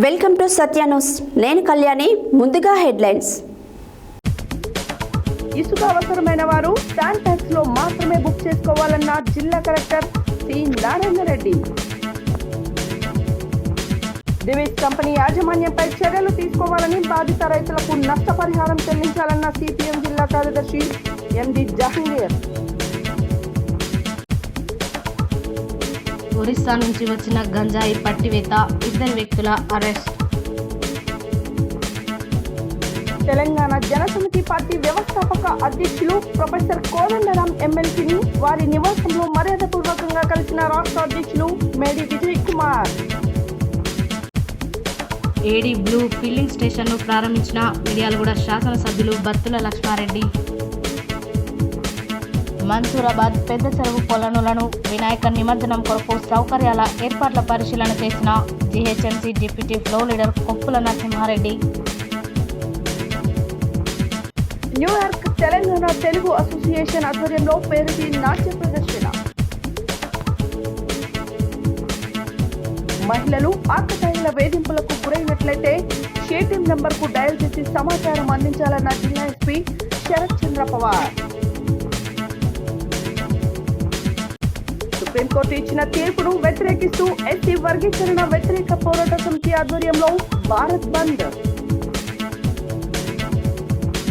Welcome to Satya news. నేను కళ్యాణి. ముందుగా headlines. ఇసుక అవసరమైన వారు శాండ్ ట్యాక్స్ లో మాత్రమే బుక్ చేసుకోవాలన్న జిల్లా collector C Narayana Reddy. Divis company యాజమాన్యంపై చర్యలు తీసుకోవాలని, బాధిత రైతులకు నష్టపరిహారం చెల్లించాలన్న సిపిఎం జిల్లా కార్యదర్శి ఎండి జహంగీర్. ఒరిస్సా నుంచి వచ్చిన గంజాయి పట్టివేత, 2 వ్యక్తుల అరెస్ట్. తెలంగాణ జనసమితి పార్టీ వ్యవస్థాపక అధ్యక్షులు ప్రొఫెసర్ కోదండరాం ఎమ్మెల్సీని వారి నివాసంలో మర్యాదపూర్వకంగా కలిసిన రాష్ట్ర అధ్యక్షులు మేడి విజయ్ కుమార్. ఏడీ బ్లూ ఫిల్లింగ్ స్టేషన్ను ప్రారంభించిన మిర్యాలగూడ శాసనసభ్యులు బత్తుల లక్ష్మారెడ్డి. మన్సూరాబాద్ పెద్ద చెరువు కొలనులను వినాయక నిమజ్జనం కొరకు సౌకర్యాల ఏర్పాట్ల పరిశీలన చేసిన GHMC deputy floor leader Koppula Narasimhareddy. New York Telangana Telugu association ఆధ్వర్యంలో పేరుకి నాట్య ప్రదర్శన. మహిళలు ఆకతాయిల వేధింపులకు గురైనట్లయితే షేటింగ్ నంబర్కు డయల్ చేసి సమాచారం అందించాలన్న జిల్లా ఎస్పీ శరత్ చంద్ర పవార్. సుప్రీంకోర్టు ఇచ్చిన తీర్పును వ్యతిరేకిస్తూ ఎస్సీ వర్గీకరణ వ్యతిరేక పోరాట సమితి ఆధ్వర్యంలో భారత్ బంద్.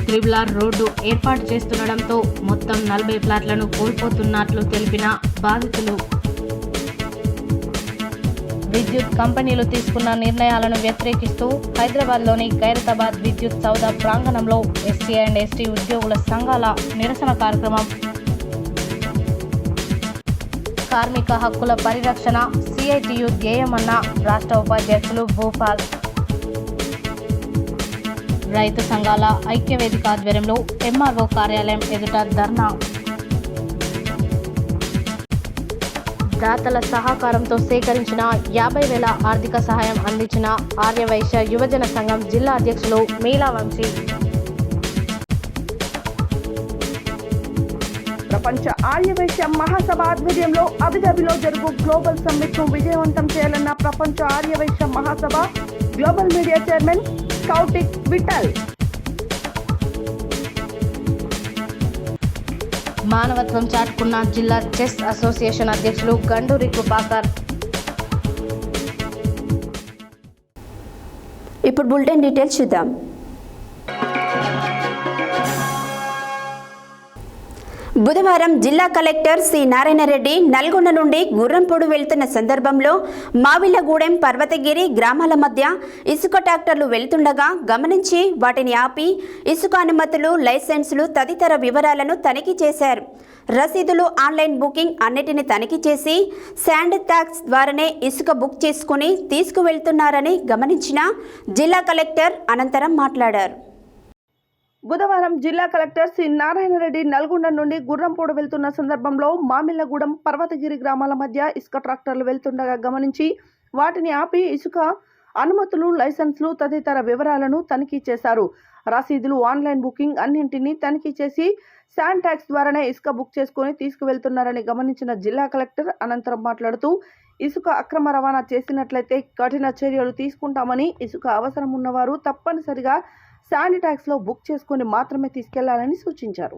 త్రిబుల్ రోడ్డు ఏర్పాటు చేస్తుండటంతో మొత్తం 40 ప్లాట్లను కోల్పోతున్నట్లు తెలిపిన బాధితులు. విద్యుత్ కంపెనీలు తీసుకున్న నిర్ణయాలను వ్యతిరేకిస్తూ హైదరాబాద్లోని ఖైరతాబాద్ విద్యుత్ సౌధ ప్రాంగణంలో ఎస్సీ అండ్ ఎస్టీ ఉద్యోగుల సంఘాల నిరసన కార్యక్రమం. కార్మిక హక్కుల పరిరక్షణ సిఐటియు ధ్యేయమన్న రాష్ట్ర ఉపాధ్యక్షులు భూపాల్. రైతు సంఘాల ఐక్యవేదిక ఆధ్వర్యంలో ఎంఆర్ఓ కార్యాలయం ఎదుట ధర్నా. దాతల సహకారంతో సేకరించిన 50,000 ఆర్థిక సహాయం అందించిన ఆర్యవైశ్య యువజన సంఘం జిల్లా అధ్యక్షులు మీలావంశీ. ప్రపంచ ఆర్యవైశ్య మహాసభ ఆధ్వర్యంలో అబుదాబిలో జరుగు గ్లోబల్ సమ్మిట్ ను విజయవంతం చేయాలన్న ప్రపంచ Aryavaishya Mahasabha global media chairman కౌటిక్ Vithal. మానవత్వం చాటుకున్న జిల్లా చెస్ అసోసియేషన్ అధ్యక్షులు గండూరి కృపాకర్. ఇప్పుడు బులెటిన్ డీటెయిల్స్ చూద్దాం. బుధవారం జిల్లా కలెక్టర్ సి నారాయణ రెడ్డి నల్గొండ నుండి గుర్రంపూడి వెళ్తున్న సందర్భంలో మావిలగూడెం, పర్వతగిరి గ్రామాల మధ్య ఇసుక ట్రాక్టర్లు వెళ్తుండగా గమనించి వాటిని ఆపి ఇసుక అనుమతులు, లైసెన్సులు తదితర వివరాలను తనిఖీ చేశారు. రసీదులు, ఆన్లైన్ బుకింగ్ అన్నిటిని తనిఖీ చేసి శాండ్ ట్యాక్స్ ద్వారానే ఇసుక బుక్ చేసుకుని తీసుకువెళ్తున్నారని గమనించిన జిల్లా కలెక్టర్ అనంతరం మాట్లాడారు. బుధవారం జిల్లా కలెక్టర్ సి నారాయణ రెడ్డి నల్గొండ నుండి గుర్రంపూడి వెళ్తున్న సందర్భంలో మామిళ్లగూడెం, పర్వతగిరి గ్రామాల మధ్య ఇసుక ట్రాక్టర్లు వెళ్తుండగా గమనించి వాటిని ఆపి ఇసుక అనుమతులు, లైసెన్సులు తదితర వివరాలను తనిఖీ చేశారు. రసీదులు, ఆన్లైన్ బుకింగ్ అన్నింటినీ తనిఖీ చేసి శాండ్ ట్యాక్స్ ద్వారానే ఇసుక బుక్ చేసుకుని తీసుకువెళ్తున్నారని గమనించిన జిల్లా కలెక్టర్ అనంతరం మాట్లాడుతూ ఇసుక అక్రమ రవాణా చేసినట్లయితే కఠిన చర్యలు తీసుకుంటామని, ఇసుక అవసరం ఉన్నవారు తప్పనిసరిగా శాండ్ ట్యాక్స్ లో బుక్ చేసుకుని మాత్రమే తీసుకెళ్లాలని సూచించారు.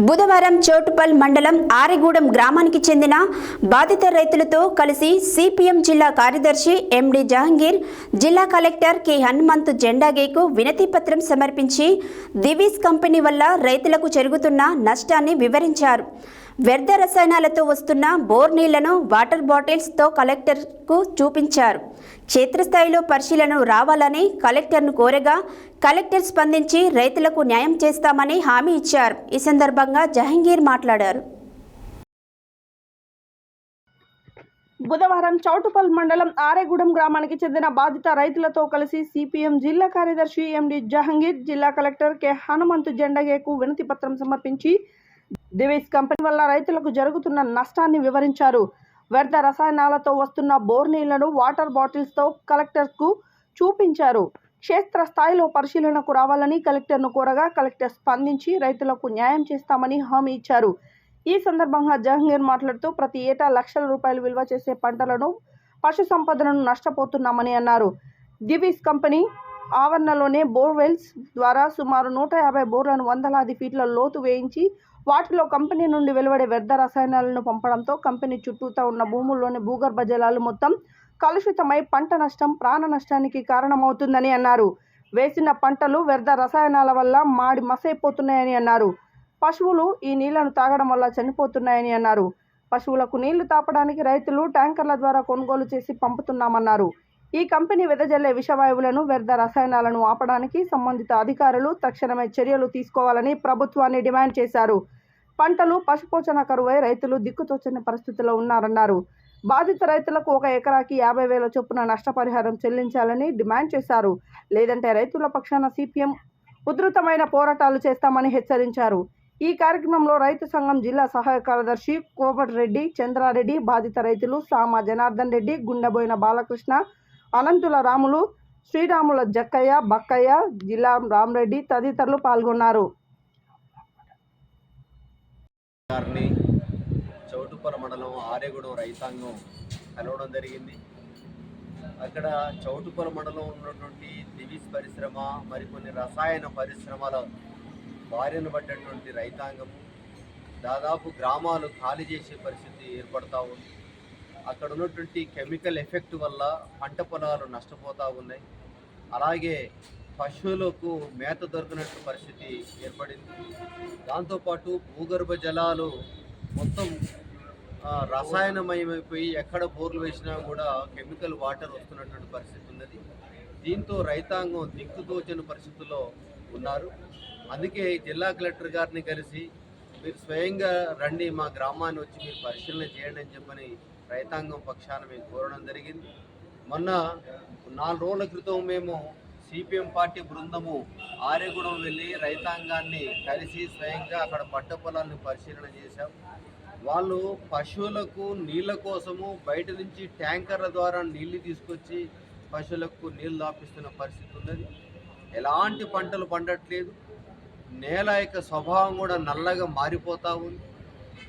బుధవారం చోటుపల్ మండలం ఆరెగూడెం గ్రామానికి చెందిన బాధిత రైతులతో కలిసి సిపిఎం జిల్లా కార్యదర్శి ఎండి జహంగీర్ జిల్లా కలెక్టర్ కె హనుమంతు జెండాగేకు వినతి పత్రం సమర్పించి దివీస్ కంపెనీ వల్ల రైతులకు జరుగుతున్న నష్టాన్ని వివరించారు. వ్యర్థ రసాయనాలతో వస్తున్న బోర్ నీళ్లను వాటర్ బాటిల్స్తో కలెక్టర్కు చూపించారు. క్షేత్రస్థాయిలో పరిశీలన రావాలని కలెక్టర్ను కోరగా కలెక్టర్ స్పందించి రైతులకు న్యాయం చేస్తామని హామీ ఇచ్చారు. ఈ సందర్భంగా జహంగీర్ మాట్లాడారు. బుధవారం చౌటుపల్ మండలం ఆరెగూడెం గ్రామానికి చెందిన బాధిత రైతులతో కలిసి సిపిఎం జిల్లా కార్యదర్శి ఎండి జహంగీర్ జిల్లా కలెక్టర్ కె హనుమంతు జెండాగేకు వినతి పత్రం సమర్పించి దివీస్ కంపెనీ వల్ల రైతులకు జరుగుతున్న నష్టాన్ని వివరించారు. వ్యర్థ రసాయనాలతో వస్తున్న బోర్ నీళ్లను వాటర్ బాటిల్స్తో కలెక్టర్కు చూపించారు. క్షేత్ర స్థాయిలో పరిశీలనకు రావాలని కలెక్టర్ను కోరగా కలెక్టర్ స్పందించి రైతులకు న్యాయం చేస్తామని హామీ ఇచ్చారు. ఈ సందర్భంగా జహంగీర్ మాట్లాడుతూ ప్రతి ఏటా లక్షల రూపాయలు విలువ చేసే పంటలను పశు సంపదను నష్టపోతున్నామని అన్నారు. దివీస్ కంపెనీ ఆవరణలోనే బోర్వెల్స్ ద్వారా సుమారు 150 బోర్లను వందలాది ఫీట్ల లోతు వేయించి వాటిలో కంపెనీ నుండి వెలువడే వ్యర్థ రసాయనాలను పంపడంతో కంపెనీ చుట్టూతా ఉన్న భూముల్లోని భూగర్భ జలాలు మొత్తం కలుషితమై పంట నష్టం, ప్రాణ నష్టానికి కారణమవుతుందని అన్నారు. వేసిన పంటలు వ్యర్థ రసాయనాల వల్ల మాడి మసైపోతున్నాయని అన్నారు. పశువులు ఈ నీళ్లను తాగడం వల్ల చనిపోతున్నాయని అన్నారు. పశువులకు నీళ్లు తాపడానికి రైతులు ట్యాంకర్ల ద్వారా కొనుగోలు చేసి పంపుతున్నామన్నారు. ఈ కంపెనీ వెదజల్లే విషవాయువులను, వ్యర్థ రసాయనాలను ఆపడానికి సంబంధిత అధికారులు తక్షణమే చర్యలు తీసుకోవాలని ప్రభుత్వాన్ని డిమాండ్ చేశారు. పంటలు, పశుపోషణ కరువై రైతులు దిక్కుతోచని పరిస్థితిలో ఉన్నారన్నారు. బాధిత రైతులకు 1 ఎకరాకి 50,000 చొప్పున నష్టపరిహారం చెల్లించాలని డిమాండ్ చేశారు. లేదంటే రైతుల పక్షాన సిపిఎం ఉధృతమైన పోరాటాలు చేస్తామని హెచ్చరించారు. ఈ కార్యక్రమంలో రైతు సంఘం జిల్లా సహాయ కార్యదర్శి కోమటిరెడ్డి, చంద్రారెడ్డి, బాధిత రైతులు సామ జనార్దన్ రెడ్డి, గుండెబోయిన బాలకృష్ణ, అనంతుల రాములు, శ్రీరాముల జక్కయ్య, బక్కయ్య, జిల్లా రామరెడ్డి తదితరులు పాల్గొన్నారు. చౌటుప్పల మండలం ఆరేగూడెం రైతాంగం కలవడం జరిగింది. అక్కడ చౌటుప్పల మండలం ఉన్నటువంటి దివీస్ పరిశ్రమ, మరికొన్ని రసాయన పరిశ్రమల బారిన పడ్డటువంటి రైతాంగం దాదాపు గ్రామాలు ఖాళీ చేసే పరిస్థితి ఏర్పడతా ఉంది. అక్కడ ఉన్నటువంటి కెమికల్ ఎఫెక్ట్ వల్ల పంట పొలాలు నష్టపోతూ ఉన్నాయి. అలాగే పశువులకు మేత దొరికినట్టు పరిస్థితి ఏర్పడింది. దాంతోపాటు భూగర్భ జలాలు మొత్తం రసాయనమయమైపోయి ఎక్కడ బోర్లు వేసినా కూడా కెమికల్ వాటర్ వస్తున్నటువంటి పరిస్థితి ఉన్నది. దీంతో రైతాంగం దిక్కుతోచని పరిస్థితుల్లో ఉన్నారు. అందుకే జిల్లా కలెక్టర్ గారిని కలిసి మీరు స్వయంగా రండి, మా గ్రామాన్ని వచ్చి మీరు పరిశీలన చేయండి అని చెప్పని రైతాంగం పక్షాన మేము కోరడం జరిగింది. మొన్న 4 రోజుల క్రితం మేము సిపిఎం పార్టీ బృందము ఆరేగూడెం వెళ్ళి రైతాంగాన్ని కలిసి స్వయంగా అక్కడ పంట పొలాలను పరిశీలన చేశాం. వాళ్ళు పశువులకు నీళ్ళ కోసము బయట నుంచి ట్యాంకర్ల ద్వారా నీళ్లు తీసుకొచ్చి పశువులకు నీళ్ళు దాపిస్తున్న పరిస్థితి ఉన్నది. ఎలాంటి పంటలు పండట్లేదు. నేల యొక్క స్వభావం కూడా నల్లగా మారిపోతూ ఉంది.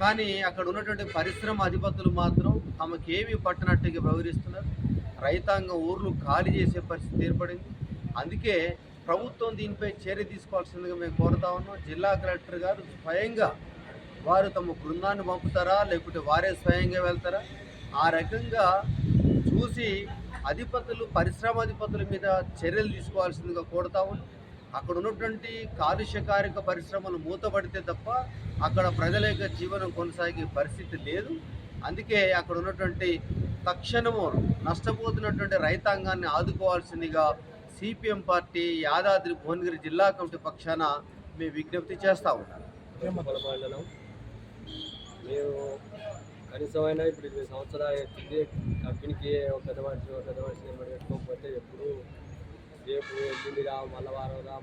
కానీ అక్కడ ఉన్నటువంటి పరిశ్రమ అధిపతులు మాత్రం తమకేమీ పట్టనట్టుగా వ్యవహరిస్తున్నారు. రైతాంగం ఊర్లు ఖాళీ చేసే పరిస్థితి ఏర్పడింది. అందుకే ప్రభుత్వం దీనిపై చర్య తీసుకోవాల్సిందిగా మేము కోరుతా ఉన్నాం. జిల్లా కలెక్టర్ గారు స్వయంగా వారు తమ బృందాన్ని పంపుతారా, లేకుంటే వారే స్వయంగా వెళ్తారా, ఆ రకంగా చూసి అధిపతులు, పరిశ్రమ అధిపతుల మీద చర్యలు తీసుకోవాల్సిందిగా కోరుతా ఉన్నాం. అక్కడ ఉన్నటువంటి కాలుష్యకారక పరిశ్రమలు మూతపడితే తప్ప అక్కడ ప్రజల యొక్క జీవనం కొనసాగే పరిస్థితి లేదు. అందుకే అక్కడ ఉన్నటువంటి తక్షణము నష్టపోతున్నటువంటి రైతాంగాన్ని ఆదుకోవాల్సిందిగా సిపిఎం పార్టీ యాదాద్రి భువనగిరి జిల్లా కమిటీ పక్షాన మేము విజ్ఞప్తి చేస్తూ ఉన్నాం. మేము కనీసమైనా ఇప్పుడు 20 సంవత్సరాలు అవుతుంది. కంపెనీకి ఒక పెద్ద మనిషి నెంబర్ పెట్టుకోకపోతే ఎప్పుడు రేపు ఎల్లుండిరా మల్లవారంరా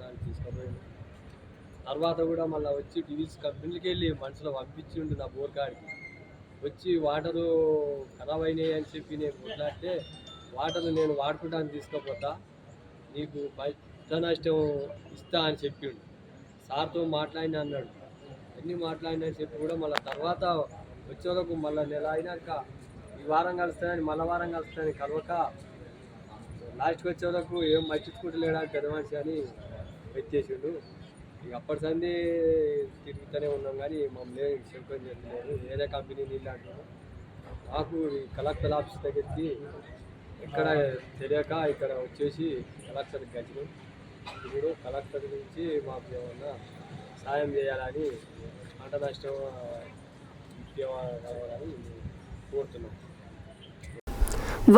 అని తీసుకుపోయింది. తర్వాత కూడా మళ్ళీ వచ్చి దివీస్ కంపెనీకి వెళ్ళి మనుషులు పంపించి ఉండి నా బోర్ కాడికి వచ్చి వాటరు ఖరాబ్ అయినాయి అని చెప్పి నేను కొట్లాడితే వాటర్ని నేను వాడుకుంటాను తీసుకోపోతా, నీకు పంట నష్టం ఇస్తా అని చెప్పిండు. సార్తో మాట్లాడినా అన్నాడు. అన్నీ మాట్లాడినా అని చెప్పి కూడా మళ్ళీ తర్వాత వచ్చే వరకు మళ్ళీ నెల అయినాక ఈ వారం కలుస్తానని మళ్ళీ వారం కలుస్తానని కలవక లాస్ట్కి వచ్చే వరకు ఏం మర్చించుకుంటలేడని పెద్ద మనిషి అని వచ్చేసిండు. ఇక అప్పటి సంది తిరుగుతూనే ఉన్నాం కానీ మమ్మల్ని చెప్పడం జరగలేదు. వేరే కంపెనీ నీళ్ళు అంటున్నాం. మాకు కలెక్టర్ ఆఫీస్ దగ్గరికి ఎక్కడ తెలియక ఇక్కడ వచ్చేసి కలెక్టర్కి గచ్చినాం. ఇప్పుడు కలెక్టర్ నుంచి మాకు ఏమన్నా సాయం చేయాలని, పంట నష్టం కావాలని కోరుతున్నాం.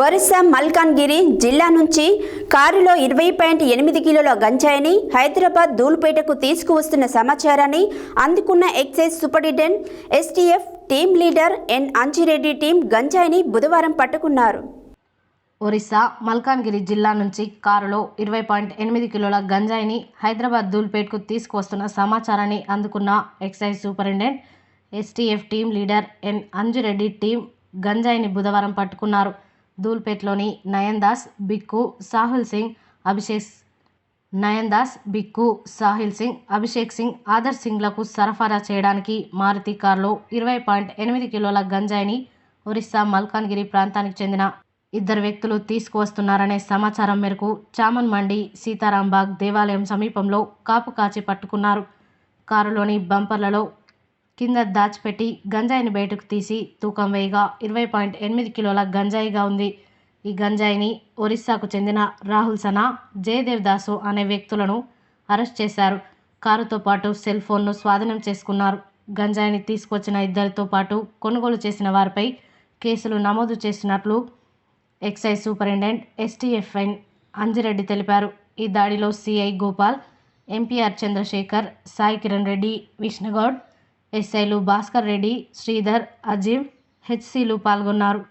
ఒరిస్సా మల్కాన్గిరి జిల్లా నుంచి కారులో 20.8 కిలోల గంజాయిని హైదరాబాద్ ధూల్పేటకు తీసుకువస్తున్న సమాచారాన్ని అందుకున్న excise superintendent STF team leader N Anjireddy team గంజాయిని బుధవారం పట్టుకున్నారు. ఒరిస్సా మల్కాన్గిరి జిల్లా నుంచి కారులో 20.8 కిలోల గంజాయిని హైదరాబాద్ ధూల్పేట్కు తీసుకువస్తున్న సమాచారాన్ని అందుకున్న excise superintendent STF team leader N Anjireddy team గంజాయిని బుధవారం పట్టుకున్నారు. ధూల్పేట్లోని నయన్దాస్, బిక్కు, సాహిల్ సింగ్, అభిషేక్ సింగ్, ఆదర్శ్ సింగ్లకు సరఫరా చేయడానికి మారుతి కారులో 20.8 కిలోల గంజాయిని ఒరిస్సా మల్కాన్గిరి ప్రాంతానికి చెందిన ఇద్దరు వ్యక్తులు తీసుకువస్తున్నారనే సమాచారం మేరకు చామన్ మండి సీతారాంబాగ్ దేవాలయం సమీపంలో కాపు కాచి పట్టుకున్నారు. కారులోని బంపర్లలో కింద దాచిపెట్టి గంజాయిని బయటకు తీసి తూకం వేయగా 20.8 కిలోల గంజాయిగా ఉంది. ఈ గంజాయిని ఒరిస్సాకు చెందిన రాహుల్ సనా, జయదేవ్ దాసు అనే వ్యక్తులను అరెస్ట్ చేశారు. కారుతో పాటు సెల్ ఫోన్ను స్వాధీనం చేసుకున్నారు. గంజాయిని తీసుకొచ్చిన ఇద్దరితో పాటు కొనుగోలు చేసిన వారిపై కేసులు నమోదు చేసినట్లు ఎక్సైజ్ సూపరింటెండెంట్ STFN అంజిరెడ్డి తెలిపారు. ఈ దాడిలో సిఐ గోపాల్, ఎంపీఆర్ చంద్రశేఖర్, సాయి కిరణ్ రెడ్డి, విష్ణుగౌడ్, ఎస్ఐలు భాస్కర్ రెడ్డి, శ్రీధర్, అజీవ్, HCలు పాల్గొన్నారు.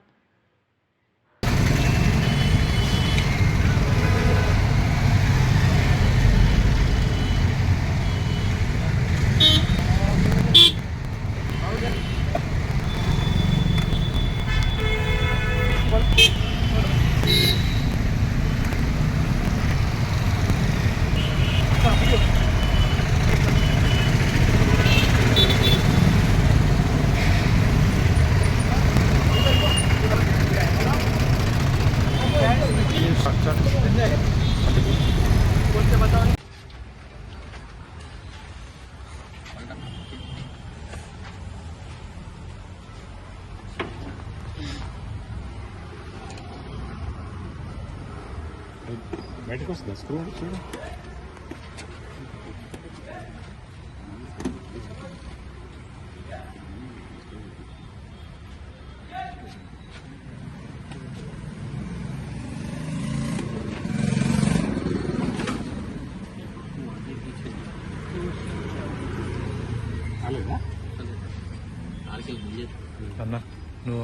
బయటకు వస్తుందా స్క్రూ చూడు. అన్నా నువ్వు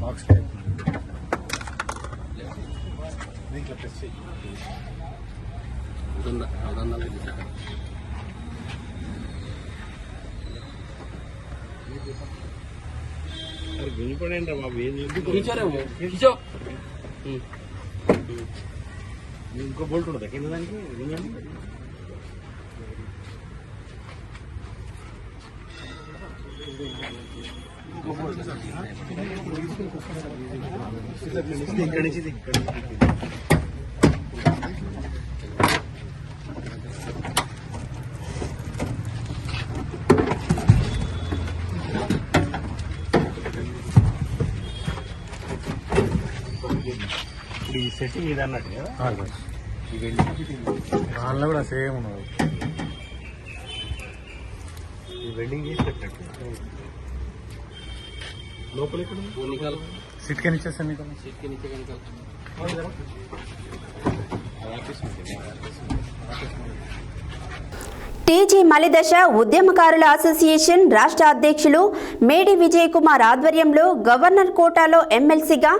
బాక్స్ దీంట్లో ప్రెస్ చేయి. గుంజిపడండి రా బాబు. ఇంకో బోల్ట్ ఉండదు కింద దానికి. ఇక్కడ నుంచి ఇప్పుడు ఈ సెట్టింగ్ ఇది అన్నట్టు కదా. దానిలో కూడా సేమ్ ఉన్నది. ఈ వెల్డింగ్ చేసి పెట్టినట్టు లోపల ఇక్కడ సిట్ కి నిచ్చేస్తాను నీకు. టీజీ మలిదశ ఉద్యమకారుల అసోసియేషన్ రాష్ట్ర అధ్యక్షులు మేడి విజయ్ కుమార్ ఆధ్వర్యంలో గవర్నర్ కోటాలో ఎమ్మెల్సీగా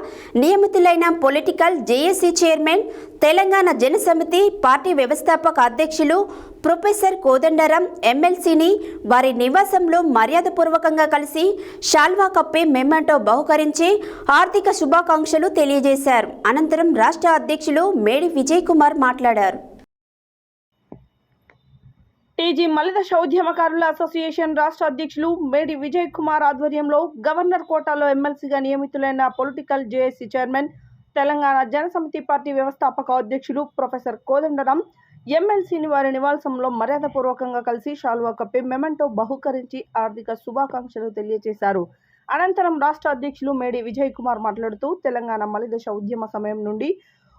నియమితులైన political JAC chairman, Telangana Janasamithi party వ్యవస్థాపక అధ్యక్షులు ప్రొఫెసర్ కోదండరాం ఎమ్మెల్సీని వారి నివాసంలో మర్యాదపూర్వకంగా కలిసి షాల్వా కప్పి మెమెంటో బహుకరించి ఆర్థిక శుభాకాంక్షలు తెలియజేశారు. అనంతరం రాష్ట్ర అధ్యక్షులు మేడి విజయ్ కుమార్ మాట్లాడారు. టీజీ మలిదశ ఉద్యమకారుల అసోసియేషన్ రాష్ట్ర అధ్యక్షులు మేడి విజయ్ కుమార్ ఆధ్వర్యంలో గవర్నర్ కోటాలో ఎమ్మెల్సీగా నియమితులైన political JAC chairman, Telangana Janasamithi party వ్యవస్థాపక అధ్యక్షులు ప్రొఫెసర్ కోదండరాం ఎమ్మెల్సీని వారి నివాసంలో మర్యాదపూర్వకంగా కలిసి షాల్వా కప్పి మెమెంటో బహుకరించి ఆర్థిక శుభాకాంక్షలు తెలియజేశారు. అనంతరం రాష్ట్ర అధ్యక్షులు మేడి విజయ్ కుమార్ మాట్లాడుతూ తెలంగాణ మలిదశ ఉద్యమ సమయం నుండి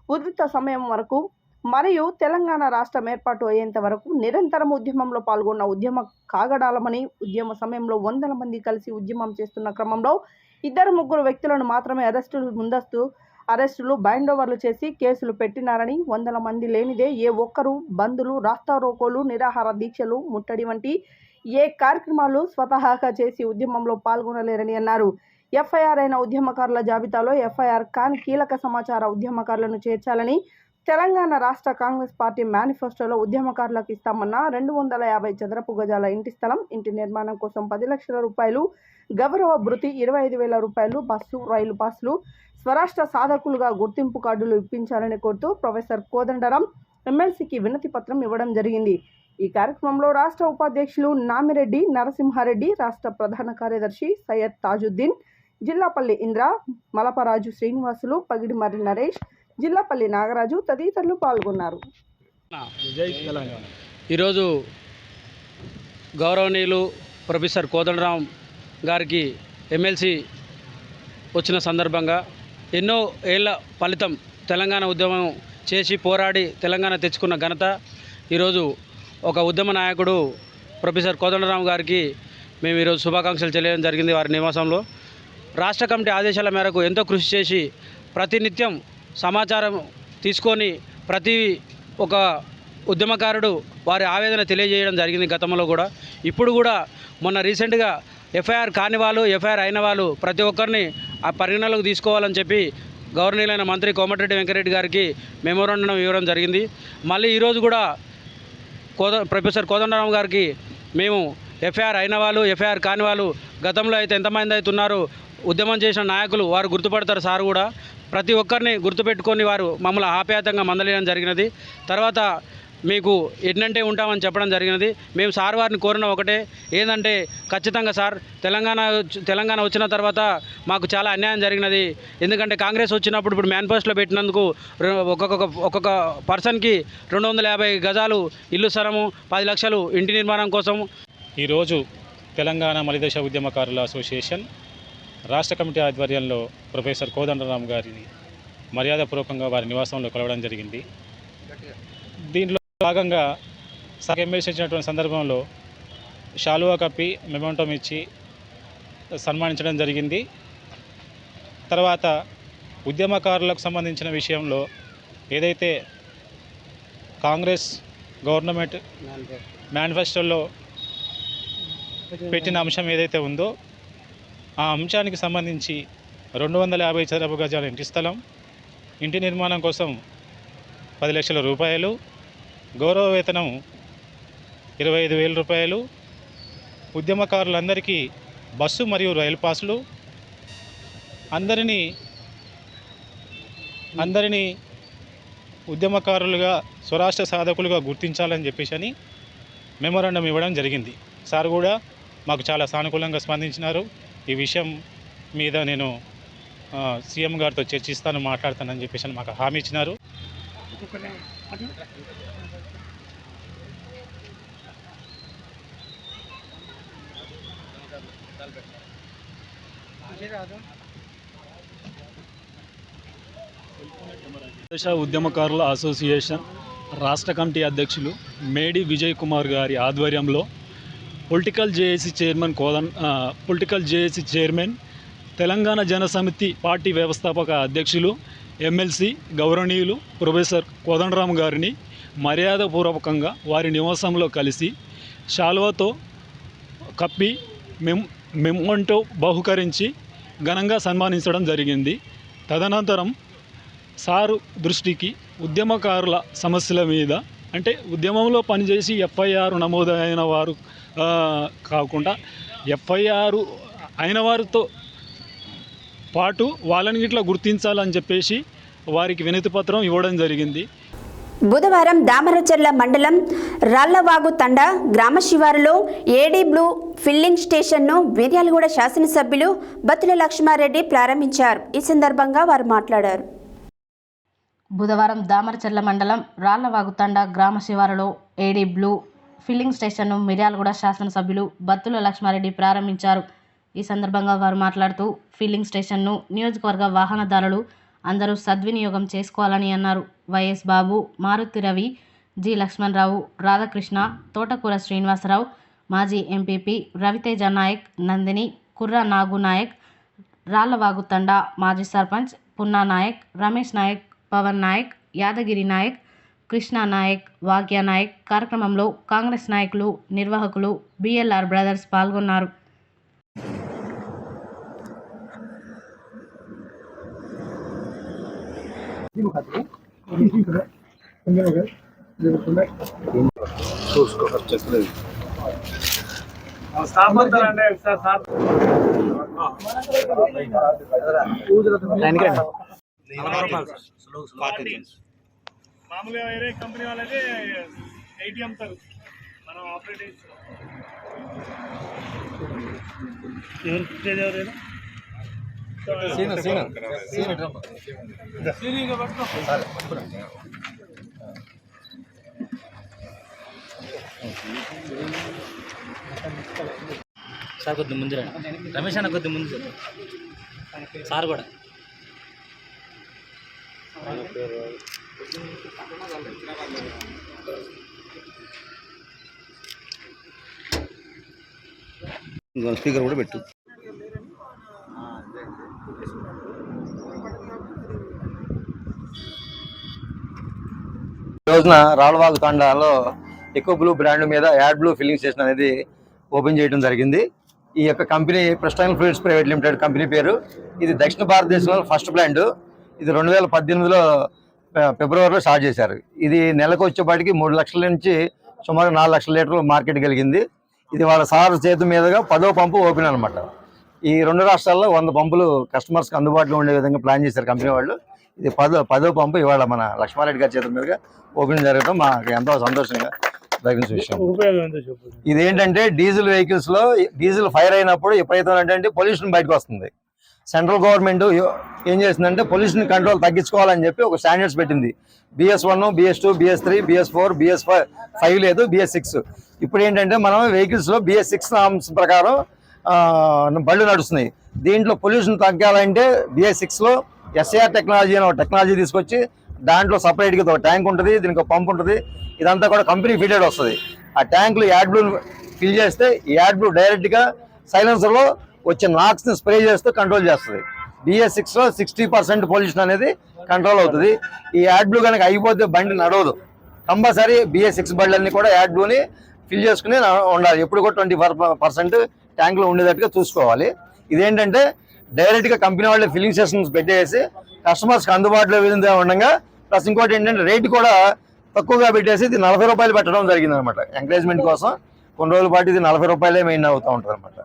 ఉధృత సమయం వరకు మరియు తెలంగాణ రాష్ట్రం ఏర్పాటు అయ్యేంత వరకు నిరంతరం ఉద్యమంలో పాల్గొన్న ఉద్యమ కాగడాలమని, ఉద్యమ సమయంలో వందల మంది కలిసి ఉద్యమం చేస్తున్న క్రమంలో 2-3 వ్యక్తులను మాత్రమే ముందస్తు అరెస్టులు, బైండోవర్లు చేసి కేసులు పెట్టినారని, వందల మంది లేనిదే ఏ ఒక్కరూ బందులు, రాస్తారోకోలు, నిరాహార దీక్షలు, ముట్టడి వంటి ఏ కార్యక్రమాలు స్వతహాగా చేసి ఉద్యమంలో పాల్గొనలేరని అన్నారు. ఎఫ్ఐఆర్ అయిన ఉద్యమకారుల జాబితాలో ఎఫ్ఐఆర్ కాని కీలక సమాచార ఉద్యమకారులను చేర్చాలని, తెలంగాణ రాష్ట్ర కాంగ్రెస్ పార్టీ మేనిఫెస్టోలో ఉద్యమకారులకు ఇస్తామన్న 250 చదరపు గజాల ఇంటి స్థలం, ఇంటి నిర్మాణం కోసం 10 లక్షల రూపాయలు, గౌరవ భృతి 25,000 రూపాయలు, బస్సు రైలు పాస్లు, స్వరాష్ట్ర సాధకులుగా గుర్తింపు కార్డులు ఇప్పించాలని కోరుతూ ప్రొఫెసర్ కోదండరాం ఎమ్మెల్సీకి వినతి పత్రం ఇవ్వడం జరిగింది. ఈ కార్యక్రమంలో రాష్ట్ర ఉపాధ్యక్షులు నామిరెడ్డి నరసింహారెడ్డి, రాష్ట్ర ప్రధాన కార్యదర్శి సయ్యద్ తాజుద్దీన్, జిల్లాపల్లి ఇంద్ర, మలపరాజు శ్రీనివాసులు, పగిడిమర్రి నరేష్, జిల్లాపల్లి నాగరాజు తదితరులు పాల్గొన్నారు. ఈరోజు గౌరవనీయులు ప్రొఫెసర్ కోదండరాం గారికి ఎమ్మెల్సీ వచ్చిన సందర్భంగా ఎన్నో ఏళ్ల ఫలితం తెలంగాణ ఉద్యమం చేసి పోరాడి తెలంగాణ తెచ్చుకున్న ఘనత ఈరోజు ఒక ఉద్యమ నాయకుడు ప్రొఫెసర్ కోదండరాం గారికి మేము ఈరోజు శుభాకాంక్షలు తెలియడం జరిగింది. వారి నివాసంలో రాష్ట్ర కమిటీ ఆదేశాల మేరకు ఎంతో కృషి చేసి ప్రతినిత్యం సమాచారం తీసుకొని ప్రతి ఒక ఉద్యమకారుడు వారి ఆవేదన తెలియజేయడం జరిగింది గతంలో కూడా. ఇప్పుడు కూడా మొన్న రీసెంట్గా ఎఫ్ఐఆర్ కాని వాళ్ళు, ఎఫ్ఐఆర్ అయిన వాళ్ళు ప్రతి ఒక్కరిని ఆ పరిగణలోకి తీసుకోవాలని చెప్పి గవర్నీయులైన మంత్రి కోమటిరెడ్డి వెంకరెడ్డి గారికి మెమోరాండం ఇవ్వడం జరిగింది. మళ్ళీ ఈరోజు కూడా ప్రొఫెసర్ కోదండరాం గారికి మేము ఎఫ్ఐఆర్ అయిన వాళ్ళు, ఎఫ్ఐఆర్ కాని వాళ్ళు గతంలో అయితే ఎంతమంది అయితే ఉన్నారో ఉద్యమం చేసిన నాయకులు వారు గుర్తుపడతారు. సార్ కూడా ప్రతి ఒక్కరిని గుర్తుపెట్టుకొని వారు మమ్మల్ని ఆప్యాయతంగా మందలేయడం జరిగినది. తర్వాత మీకు ఎన్నంటే ఉంటామని చెప్పడం జరిగినది. మేము సార్ వారిని కోరిన ఒకటే ఏంటంటే, ఖచ్చితంగా సార్ తెలంగాణ వచ్చిన తర్వాత మాకు చాలా అన్యాయం జరిగినది. ఎందుకంటే కాంగ్రెస్ వచ్చినప్పుడు ఇప్పుడు మేనిఫెస్టోలో పెట్టినందుకు ఒక్కొక్క పర్సన్కి 250 గజాలు ఇల్లు స్థలము, 10 లక్షలు ఇంటి నిర్మాణం కోసం. ఈరోజు తెలంగాణ మలిదశ ఉద్యమకారుల అసోసియేషన్ రాష్ట్ర కమిటీ ఆధ్వర్యంలో ప్రొఫెసర్ కోదండరాం గారిని మర్యాదపూర్వకంగా వారి నివాసంలో కలవడం జరిగింది. దీంట్లో భాగంగా ఎమ్మెల్సీ ఇచ్చినటువంటి సందర్భంలో శాలువా కప్పి మెమోంటం ఇచ్చి సన్మానించడం జరిగింది. తర్వాత ఉద్యమకారులకు సంబంధించిన విషయంలో ఏదైతే కాంగ్రెస్ గవర్నమెంట్ మేనిఫెస్టోలో పెట్టిన అంశం ఏదైతే ఉందో ఆ అంశానికి సంబంధించి 250 చదరపు గజాల ఇంటి స్థలం, ఇంటి నిర్మాణం కోసం 10 లక్షల రూపాయలు, గౌరవ వేతనం 25,000 రూపాయలు, ఉద్యమకారులందరికీ బస్సు మరియు రైలు పాసులు, అందరినీ ఉద్యమకారులుగా స్వరాష్ట్ర సాధకులుగా గుర్తించాలని చెప్పేసి మెమోరాండం ఇవ్వడం జరిగింది. సార్ కూడా మాకు చాలా సానుకూలంగా స్పందించినారు. ఈ విషయం మీద నేను సీఎం గారితో చర్చిస్తాను, మాట్లాడతానని చెప్పేసి మాకు హామీ ఇచ్చినారు. ఉద్యమకారుల అసోసియేషన్ రాష్ట్ర కమిటీ అధ్యక్షులు మేడి విజయ్ కుమార్ గారి ఆధ్వర్యంలో political JAC chairman, Telangana Janasamithi party వ్యవస్థాపక అధ్యక్షులు, ఎమ్మెల్సీ గౌరవనీయులు ప్రొఫెసర్ కోదండరాం గారిని మర్యాదపూర్వకంగా వారి నివాసంలో కలిసి శాలువాతో కప్పి మెమోంటో బహుకరించి ఘనంగా సన్మానించడం జరిగింది. తదనంతరం సారు దృష్టికి ఉద్యమకారుల సమస్యల మీద, అంటే ఉద్యమంలో పనిచేసి ఎఫ్ఐఆర్ నమోదైన వారు కాకుండా ఎఫ్ఐఆర్ అయిన వారితో పాటు వాళ్ళని ఇట్లా గుర్తించాలని చెప్పేసి వారికి వినతి పత్రం ఇవ్వడం జరిగింది. బుధవారం దామరచర్ల మండలం రాళ్లవాగు తండా గ్రామ శివారులో ఏడీ బ్లూ ఫిల్లింగ్ స్టేషన్ను మిర్యాలగూడ శాసనసభ్యులు బత్తుల లక్ష్మారెడ్డి ప్రారంభించారు. ఈ సందర్భంగా వారు మాట్లాడారు. బుధవారం దామరచర్ల మండలం రాళ్లవాగు తండా గ్రామ శివారులో ఏడీ బ్లూ ఫిల్లింగ్ స్టేషన్ను మిర్యాలగూడ శాసనసభ్యులు బత్తుల లక్ష్మారెడ్డి ప్రారంభించారు. ఈ సందర్భంగా వారు మాట్లాడుతూ ఫిల్లింగ్ స్టేషన్ను నియోజకవర్గ వాహనదారులు అందరూ సద్వినియోగం చేసుకోవాలని అన్నారు. వైఎస్ బాబు, మారుతి రవి, జి లక్ష్మణరావు, రాధాకృష్ణ, తోటకూర శ్రీనివాసరావు, మాజీ ఎంపీపీ రవితేజ నాయక్, నందిని, కుర్రా నాగు నాయక్, రాళ్లవాగు తండా మాజీ సర్పంచ్ పున్నా నాయక్, రమేష్ నాయక్, పవన్ నాయక్, యాదగిరి నాయక్, కృష్ణా నాయక్, వాగ్య నాయక్, కార్యక్రమంలో కాంగ్రెస్ నాయకులు, నిర్వాహకులు, బిఎల్ఆర్ బ్రదర్స్ పాల్గొన్నారు. మామూలుగా వేరే కంపెనీ వాళ్ళకి 80 అమ్ముతారు, మనం ఆపరేటింగ్ ఎవరైనా సార్ కొద్ది ముందు రమేష్ అన్న కొద్ది ముందు సార్ కూడా స్పీకర్ కూడా పెట్టు. ఈ రోజున రాళ్ళవాగు తాండాలో ఎకో బ్లూ బ్రాండ్ మీద యాడ్ బ్లూ ఫిల్లింగ్ స్టేషన్ అనేది ఓపెన్ చేయడం జరిగింది. ఈ యొక్క company pristine fluids private limited company పేరు. ఇది దక్షిణ భారతదేశంలో ఫస్ట్ ప్లాంట్. ఇది 2018లో ఫిబ్రవరిలో స్టార్ట్ చేశారు. ఇది నెలకు వచ్చేపాటికి 3 లక్షల నుంచి సుమారు 4 లక్షల లీటర్లు మార్కెట్ కలిగింది. ఇది వాళ్ళ సార్ చేతి మీదుగా 10వ పంపు ఓపెన్ అనమాట. ఈ 2 రాష్ట్రాల్లో 100 పంపులు కస్టమర్స్కి అందుబాటులో ఉండే విధంగా ప్లాన్ చేశారు కంపెనీ వాళ్ళు. ఇది 10వ పంపు ఇవాళ మన లక్ష్మారెడ్డి గారి చేతి మీదుగా ఓపెన్ జరగడం మాకు ఎంతో సంతోషంగా జరిగిన విషయం. ఇదేంటంటే డీజిల్ వెహికల్స్ లో డీజిల్ ఫైర్ అయినప్పుడు ఎప్పుడైతే అంటే పొల్యూషన్ బయటకు వస్తుంది. సెంట్రల్ గవర్నమెంట్ ఏం చేసిందంటే పొల్యూషన్ కంట్రోల్ తగ్గించుకోవాలని చెప్పి ఒక స్టాండర్డ్స్ పెట్టింది. BS1, BS2, BS3, BS4, BS5 లేదు, BS6. ఇప్పుడు ఏంటంటే మనం వెహికల్స్ లో BS6 నామ్స్ ప్రకారం బళ్ళు నడుస్తున్నాయి. దీంట్లో పొల్యూషన్ తగ్గాలంటే BS6లో SAR టెక్నాలజీ అని ఒక టెక్నాలజీ తీసుకొచ్చి దాంట్లో సపరేట్గా ఒక ట్యాంక్ ఉంటుంది, దీనికి ఒక పంప్ ఉంటుంది. ఇదంతా కూడా కంపెనీ ఫిటెడ్ వస్తుంది. ఆ ట్యాంకులు యాడ్ బ్లూ ఫిల్ చేస్తే ఈ యాడ్ బ్లూ డైరెక్ట్గా సైలెన్సర్లో వచ్చే నాక్స్ని స్ప్రే చేస్తూ కంట్రోల్ చేస్తుంది. BS6లో 60% పొల్యూషన్ అనేది కంట్రోల్ అవుతుంది. ఈ యాడ్ బ్లూ కనుక అయిపోతే బండి నడవదు. కంపల్సరీ BS6 బండ్లన్నీ కూడా యాడ్ బ్లూని ఫిల్ చేసుకుని ఉండాలి. ఎప్పుడు కూడా 20% ట్యాంక్లో ఉండేటట్టుగా చూసుకోవాలి. ఇదేంటంటే డైరెక్ట్గా కంపెనీ వాళ్ళే ఫిల్లింగ్ స్టేషన్స్ పెట్టేసి కస్టమర్స్కి అందుబాటులో విధంగా ఉండగా, ప్లస్ ఇంకోటి ఏంటంటే రేటు కూడా తక్కువగా పెట్టేసి ఇది 40 రూపాయలు పెట్టడం జరిగింది అనమాట. ఎంకరేజ్మెంట్ కోసం కొన్ని రోజుల పాటు ఇది 40 రూపాయలే మెయిన్ అవుతూ ఉంటుంది అనమాట.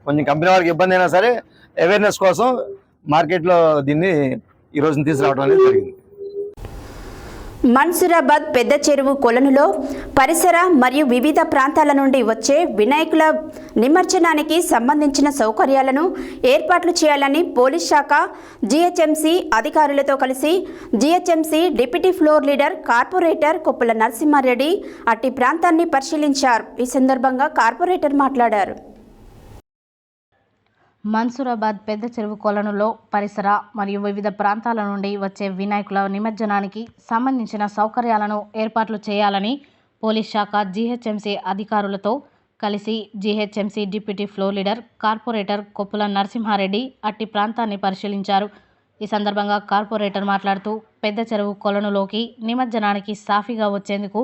కొంచెం కంపెనీ వాళ్ళకి ఇబ్బంది అయినా సరే అవేర్నెస్ కోసం మార్కెట్లో దీన్ని ఈ రోజున తీసుకురావడం అనేది జరిగింది. మన్సూరాబాద్ పెద్ద చెరువు కొలనులో పరిసర మరియు వివిధ ప్రాంతాల నుండి వచ్చే వినాయకుల నిమజ్జనానికి సంబంధించిన సౌకర్యాలను ఏర్పాట్లు చేయాలని పోలీస్ శాఖ జీహెచ్ఎంసీ అధికారులతో కలిసి GHMC deputy floor leader corporator Koppula Narasimhareddy అట్టి ప్రాంతాన్ని పరిశీలించారు. ఈ సందర్భంగా కార్పొరేటర్ మాట్లాడారు. మన్సూరాబాద్ పెద్ద చెరువు కొలనులో పరిసర మరియు వివిధ ప్రాంతాల నుండి వచ్చే వినాయకుల నిమజ్జనానికి సంబంధించిన సౌకర్యాలను ఏర్పాట్లు చేయాలని పోలీస్ శాఖ జీహెచ్ఎంసీ అధికారులతో కలిసి GHMC deputy floor leader corporator Koppula Narasimhareddy అట్టి ప్రాంతాన్ని పరిశీలించారు. ఈ సందర్భంగా కార్పొరేటర్ మాట్లాడుతూ పెద్ద చెరువు కొలనులోకి నిమజ్జనానికి సాఫీగా వచ్చేందుకు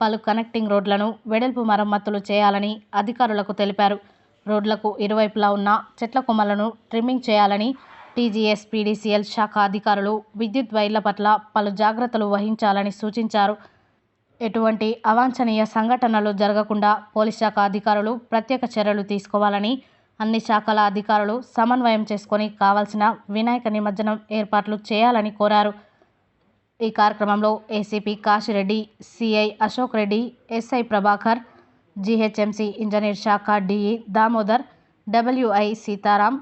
పలు కనెక్టింగ్ రోడ్లను వెడల్పు మరమ్మతులు చేయాలని అధికారులకు తెలిపారు. రోడ్లకు ఇరువైపులా ఉన్న చెట్ల కొమ్మలను ట్రిమ్మింగ్ చేయాలని టీజీఎస్ పీడీసీఎల్ శాఖ అధికారులు విద్యుత్ వైర్ల పట్ల పలు జాగ్రత్తలు వహించాలని సూచించారు. ఎటువంటి అవాంఛనీయ సంఘటనలు జరగకుండా పోలీస్ శాఖ అధికారులు ప్రత్యేక చర్యలు తీసుకోవాలని అన్ని శాఖల అధికారులు సమన్వయం చేసుకొని కావాల్సిన వినాయక నిమజ్జనం ఏర్పాట్లు చేయాలని కోరారు. ఈ కార్యక్రమంలో ACP Kasireddy, CI Ashok Reddy, SI Prabhakar, GHMC engineer శాఖ DE Damodar, WI Sitaram,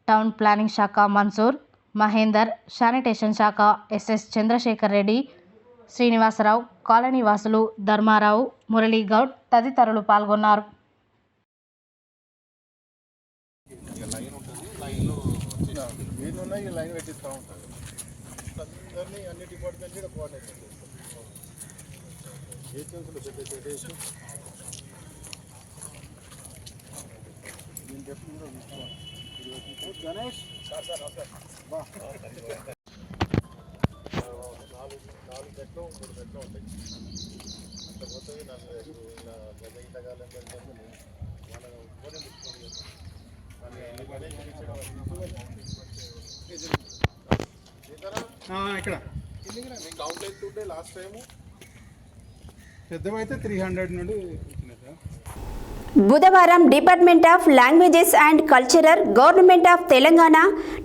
town planning శాఖ మన్సూర్, మహేందర్, శానిటేషన్ శాఖ ఎస్ఎస్ చంద్రశేఖర్ రెడ్డి, శ్రీనివాసరావు, కాలనీ వాసులు ధర్మారావు, మురళీగౌడ్ తదితరులు పాల్గొన్నారు. గణేష్ ఇక్కడ కౌంట్ అవుతుంటే లాస్ట్ టైము పెద్దవైతే 300 నుండి వచ్చినాయి సార్. బుధవారం department of languages and cultural government of Telangana,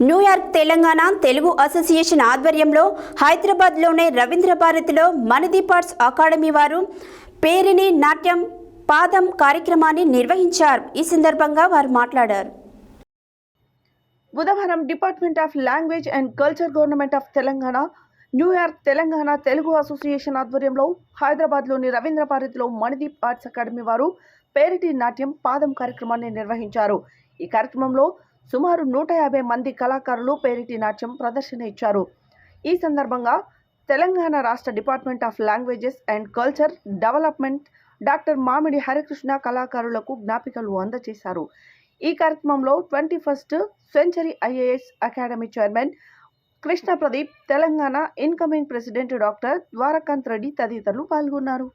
New York Telangana Telugu association ఆధ్వర్యంలో హైదరాబాద్లోని రవీంద్ర భారతిలో మణిదీప్ ఆర్ట్స్ అకాడమీ వారు పేరిణి నాట్యం పాదం కార్యక్రమాన్ని నిర్వహించారు. ఈ సందర్భంగా వారు మాట్లాడారు. బుధవారం department of language and culture government of Telangana, New York Telangana Telugu association ఆధ్వర్యంలో హైదరాబాద్లోని రవీంద్ర భారతిలో మణిదీప్ ఆర్ట్స్ అకాడమీ వారు పేరిటి నాట్యం పాదం కార్యక్రమాన్ని నిర్వహించారు. ఈ కార్యక్రమంలో సుమారు 150 మంది కళాకారులు పేరిటి నాట్యం ప్రదర్శన ఇచ్చారు. ఈ సందర్భంగా తెలంగాణ రాష్ట్ర department of languages and culture development doctor Mamidi Harikrishna కళాకారులకు జ్ఞాపికలు అందజేశారు. ఈ కార్యక్రమంలో 21st century IAS academy chairman Krishna Pradeep, Telangana incoming president doctor Dwarakanth Reddy తదితరులు పాల్గొన్నారు.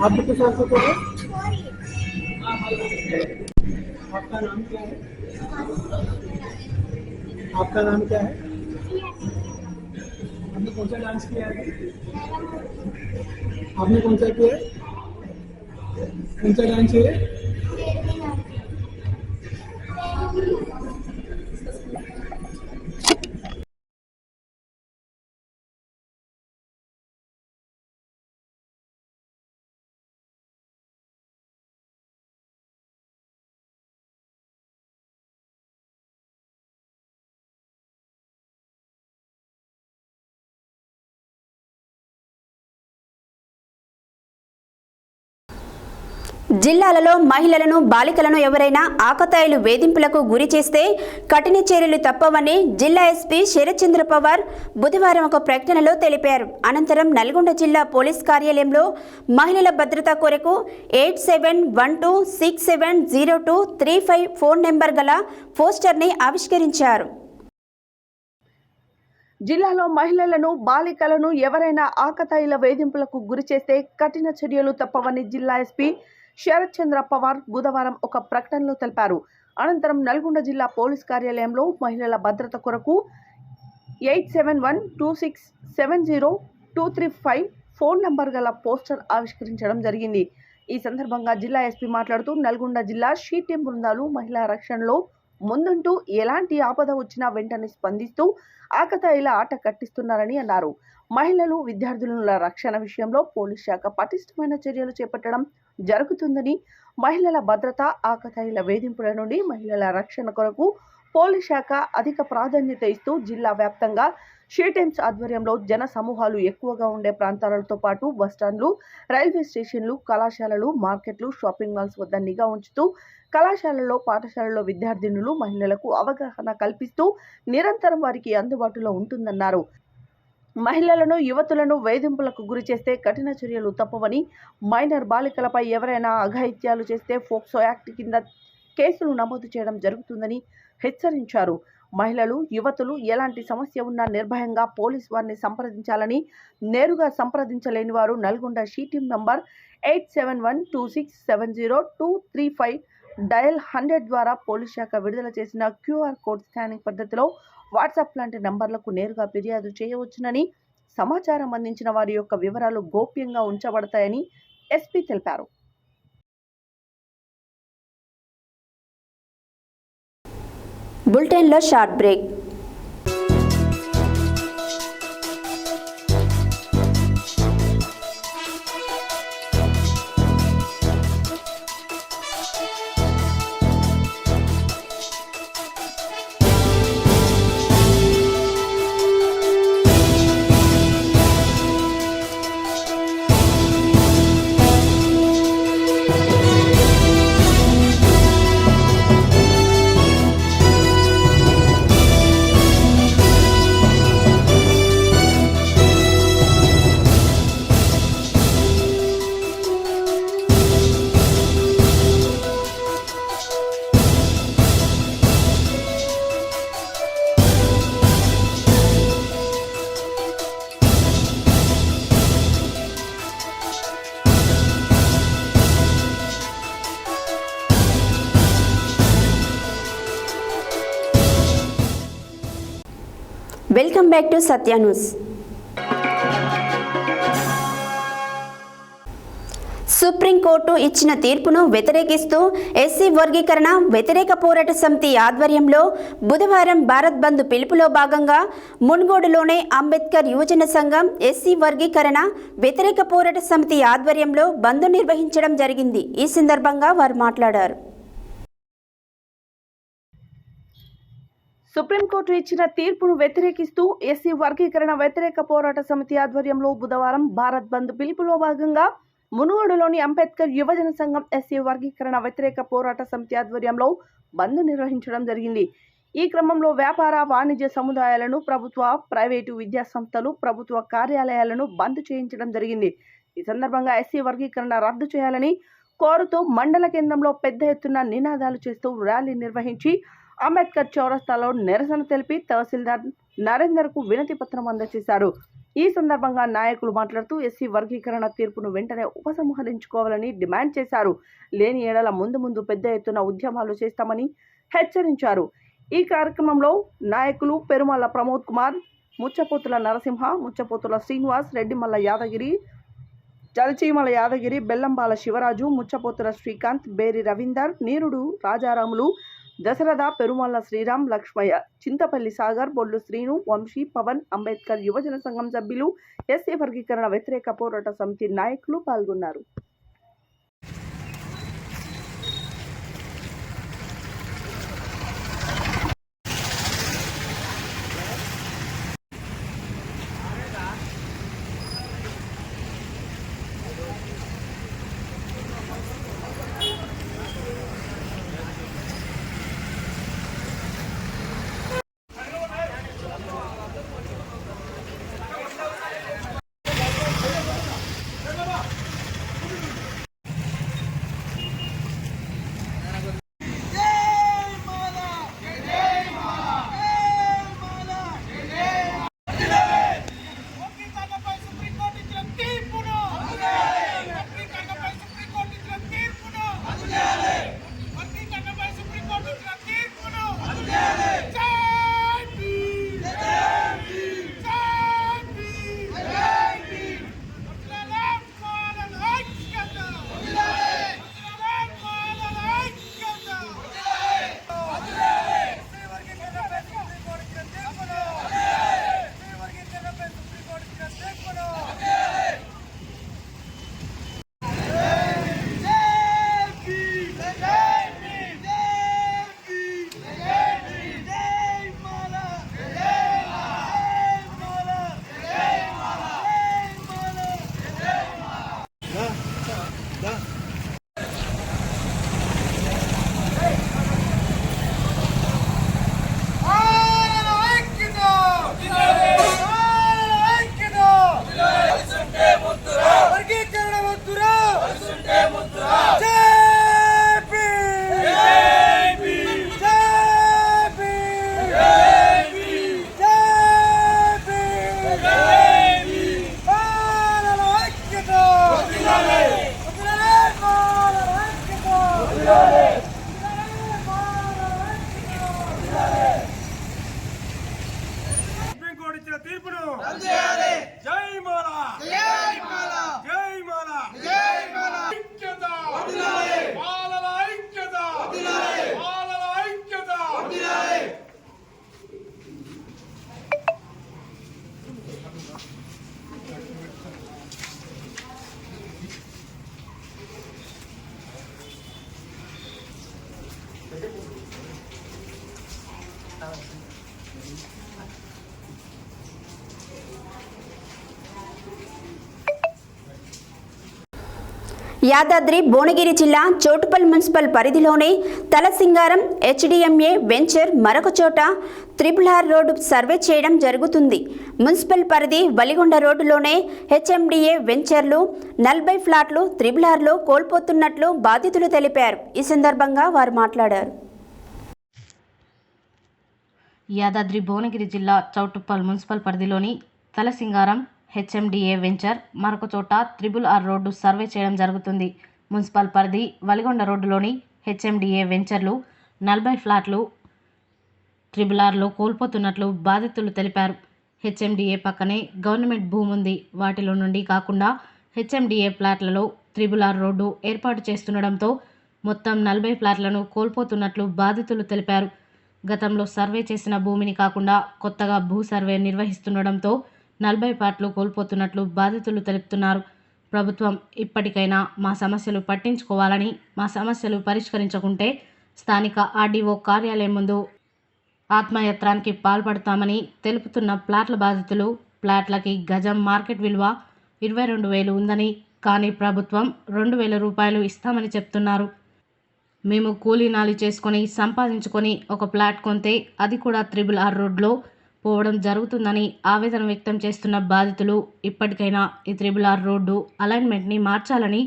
आपके साथ को है? आपका नाम क्या है? आपका नाम क्या है? आपने कौन सा डांस किया है? आपने कौन सा किया है? कौन सा डांस है? జిల్లాలలో మహిళలను బాలికలను ఎవరైనా ఆకతాయిలు వేధింపులకు గురి చేస్తే కఠిన చర్యలు తప్పవని జిల్లా ఎస్పీ శరత్చంద్ర పవార్ బుధవారం ఒక ప్రకటనలో తెలిపారు. అనంతరం నల్గొండ జిల్లా పోలీస్ కార్యాలయంలో మహిళల భద్రత కొరకు 8712670235 ఫోన్ నెంబర్ గల పోస్టర్ని ఆవిష్కరించారు. జిల్లాలో మహిళలను బాలికలను ఎవరైనా ఆకతాయిల వేధింపులకు గురి చేస్తే కఠిన చర్యలు తప్పవని జిల్లా ఎస్పీ శరత్చంద్ర పవార్ బుధవారం ఒక ప్రకటనలో తెలిపారు. అనంతరం నల్గొండ జిల్లా పోలీస్ కార్యాలయంలో మహిళల భద్రత కొరకు 8712670235 ఫోన్ నంబర్ గల పోస్టర్ ఆవిష్కరించడం జరిగింది. ఈ సందర్భంగా జిల్లా ఎస్పీ మాట్లాడుతూ నల్గొండ జిల్లా షీ టీం బృందాలు మహిళా రక్షణలో ముందుంటూ ఎలాంటి ఆపద వచ్చినా వెంటనే స్పందిస్తూ ఆకతాయిల ఆట కట్టిస్తున్నారని అన్నారు. మహిళలు విద్యార్థుల రక్షణ విషయంలో పోలీస్ శాఖ పటిష్టమైన చర్యలు చేపట్టడం జరుగుతుందని, మహిళల భద్రత, ఆకతాయిల వేధింపుల నుండి మహిళల రక్షణ కొరకు పోలీస్ శాఖ అధిక ప్రాధాన్యత ఇస్తూ జిల్లా వ్యాప్తంగా షీ టీమ్స్ ఆధ్వర్యంలో జన సమూహాలు ఎక్కువగా ఉండే ప్రాంతాలతో పాటు బస్టాండ్లు, రైల్వే స్టేషన్లు, కళాశాలలు, మార్కెట్లు, షాపింగ్ మాల్స్ వద్ద నిఘా ఉంచుతూ కళాశాలల్లో, పాఠశాలల్లో విద్యార్థినులు, మహిళలకు అవగాహన కల్పిస్తూ నిరంతరం వారికి అందుబాటులో ఉంటుందన్నారు. మహిళలను, యువతులను వేధింపులకు గురి చేస్తే కఠిన చర్యలు తప్పవని, మైనర్ బాలికలపై ఎవరైనా అఘాయిత్యాలు చేస్తే ఫోక్సో యాక్ట్ కింద కేసులు నమోదు చేయడం జరుగుతుందని హెచ్చరించారు. మహిళలు, యువతులు ఎలాంటి సమస్య ఉన్నా నిర్భయంగా పోలీస్ వారిని సంప్రదించాలని, నేరుగా సంప్రదించలేని వారు Nalgonda she team number 8712670235 dial 100 ద్వారా పోలీస్ శాఖ విడుదల చేసిన QR కోడ్ స్కానింగ్ పద్ధతిలో వాట్సాప్ లాంటి నంబర్లకు నేరుగా ఫిర్యాదు చేయవచ్చునని, సమాచారం అందించిన వారి యొక్క వివరాలు గోప్యంగా ఉంచబడతాయని ఎస్పీ తెలిపారు. బులెటిన్లో short break. Welcome back to Satya news. Supreme court ఇచ్చిన తీర్పును వ్యతిరేకిస్తూ ఎస్సీ వర్గీకరణ వ్యతిరేక పోరాట సమితి ఆధ్వర్యంలో బుధవారం భారత్ బంద్ పిలుపులో భాగంగా మున్గోడులోనే అంబేద్కర్ యువజన సంఘం ఎస్సీ వర్గీకరణ వ్యతిరేక పోరాట సమితి ఆధ్వర్యంలో బంద్ నిర్వహించడం జరిగింది. ఈ సందర్భంగా వారు మాట్లాడారు. సుప్రీంకోర్టు ఇచ్చిన తీర్పును వ్యతిరేకిస్తూ ఎస్సీ వర్గీకరణ వ్యతిరేక పోరాట సమితి ఆధ్వర్యంలో బుధవారం భారత్ బంద్ పిలుపులో భాగంగా మునుగోడులోని అంబేద్కర్ యువజన సంఘం ఎస్సీ వర్గీకరణ వ్యతిరేక పోరాట సమితి ఆధ్వర్యంలో బంద్ నిర్వహించడం జరిగింది. ఈ క్రమంలో వ్యాపార, వాణిజ్య సముదాయాలను, ప్రభుత్వ, ప్రైవేటు విద్యా సంస్థలు, ప్రభుత్వ కార్యాలయాలను బంద్ చేయించడం జరిగింది. ఈ సందర్భంగా ఎస్సీ వర్గీకరణ రద్దు చేయాలని కోరుతూ మండల కేంద్రంలో పెద్ద ఎత్తున నినాదాలు చేస్తూ ర్యాలీ నిర్వహించి అంబేద్కర్ చౌరస్తాలో నిరసన తెలిపి తహసీల్దార్ నరేందర్కు వినతి పత్రం అందజేశారు. ఈ సందర్భంగా నాయకులు మాట్లాడుతూ ఎస్సీ వర్గీకరణ తీర్పును వెంటనే ఉపసంహరించుకోవాలని డిమాండ్ చేశారు. లేని ఏడల ముందు పెద్ద ఎత్తున ఉద్యమాలు చేస్తామని హెచ్చరించారు. ఈ కార్యక్రమంలో నాయకులు పెరుమల్ల ప్రమోద్ కుమార్, ముచ్చపోతుల నరసింహ, ముచ్చపోతుల శ్రీనివాస్, రెడ్డిమల్ల యాదగిరి, జలచీమల యాదగిరి, బెల్లంబాల శివరాజు, ముచ్చపోతుల శ్రీకాంత్, బేరి రవీందర్, నీరుడు రాజారాములు, దశరథ, పెరుమల్ల శ్రీరామ్, లక్ష్మయ్య, చింతపల్లి సాగర్, బొల్లు శ్రీను, వంశీ, పవన్, అంబేద్కర్ యువజన సంఘం సభ్యులు, ఎస్సీ వర్గీకరణ వ్యతిరేక పోరాట సమితి నాయకులు పాల్గొన్నారు. యాదాద్రి భువనగిరి జిల్లా చోటుపల్ మున్సిపల్ పరిధిలోని తలసింగారం హెచ్డిఎంఏ వెంచర్ మరొక చోట త్రిబుల్-ఆర్ రోడ్డు సర్వే చేయడం జరుగుతుంది. మున్సిపల్ పరిధి వలిగొండ రోడ్డులోనే హెచ్ఎండిఏ వెంచర్లు 40 ఫ్లాట్లు త్రిబుల్-ఆర్లో కోల్పోతున్నట్లు బాధితులు తెలిపారు. ఈ సందర్భంగా వారు మాట్లాడారు. యాదాద్రి భువనగిరి జిల్లా చౌటుప్పల్ మున్సిపల్ పరిధిలోని తలసింగారం హెచ్ఎండిఏ వెంచర్ మరొక చోట త్రిబుల్-ఆర్ రోడ్డు సర్వే చేయడం జరుగుతుంది. మున్సిపల్ పరిధి వలిగొండ రోడ్డులోని హెచ్ఎండిఏ వెంచర్లు 40 ఫ్లాట్లు త్రిబుల్-ఆర్లో కోల్పోతున్నట్లు బాధితులు తెలిపారు. హెచ్ఎండిఏ పక్కనే గవర్నమెంట్ భూమి ఉంది. వాటిలో నుండి కాకుండా హెచ్ఎండిఏ ఫ్లాట్లలో త్రిబుల్-ఆర్ రోడ్డు ఏర్పాటు చేస్తుండడంతో మొత్తం 40 ఫ్లాట్లను కోల్పోతున్నట్లు బాధితులు తెలిపారు. గతంలో సర్వే చేసిన భూమిని కాకుండా కొత్తగా భూ సర్వే నిర్వహిస్తుండడంతో 40 ఫ్లాట్లు కోల్పోతున్నట్లు బాధితులు తెలుపుతున్నారు. ప్రభుత్వం ఇప్పటికైనా మా సమస్యలు పట్టించుకోవాలని, మా సమస్యలు పరిష్కరించకుంటే స్థానిక ఆర్డీఓ కార్యాలయం ముందు ఆత్మయత్నానికి పాల్పడతామని తెలుపుతున్న ప్లాట్ల బాధితులు, ప్లాట్లకి గజం మార్కెట్ విలువ 22,000 ఉందని, కానీ ప్రభుత్వం 2,000 రూపాయలు ఇస్తామని చెప్తున్నారు. మేము కూలీనాలి చేసుకొని సంపాదించుకొని ఒక ప్లాట్ కొంటే అది కూడా త్రిబుల్-ఆర్ రోడ్లో పోవడం జరుగుతుందని ఆవేదన వ్యక్తం చేస్తున్న బాధితులు ఇప్పటికైనా ఈ త్రిబుల్-ఆర్ రోడ్డు అలైన్మెంట్ని మార్చాలని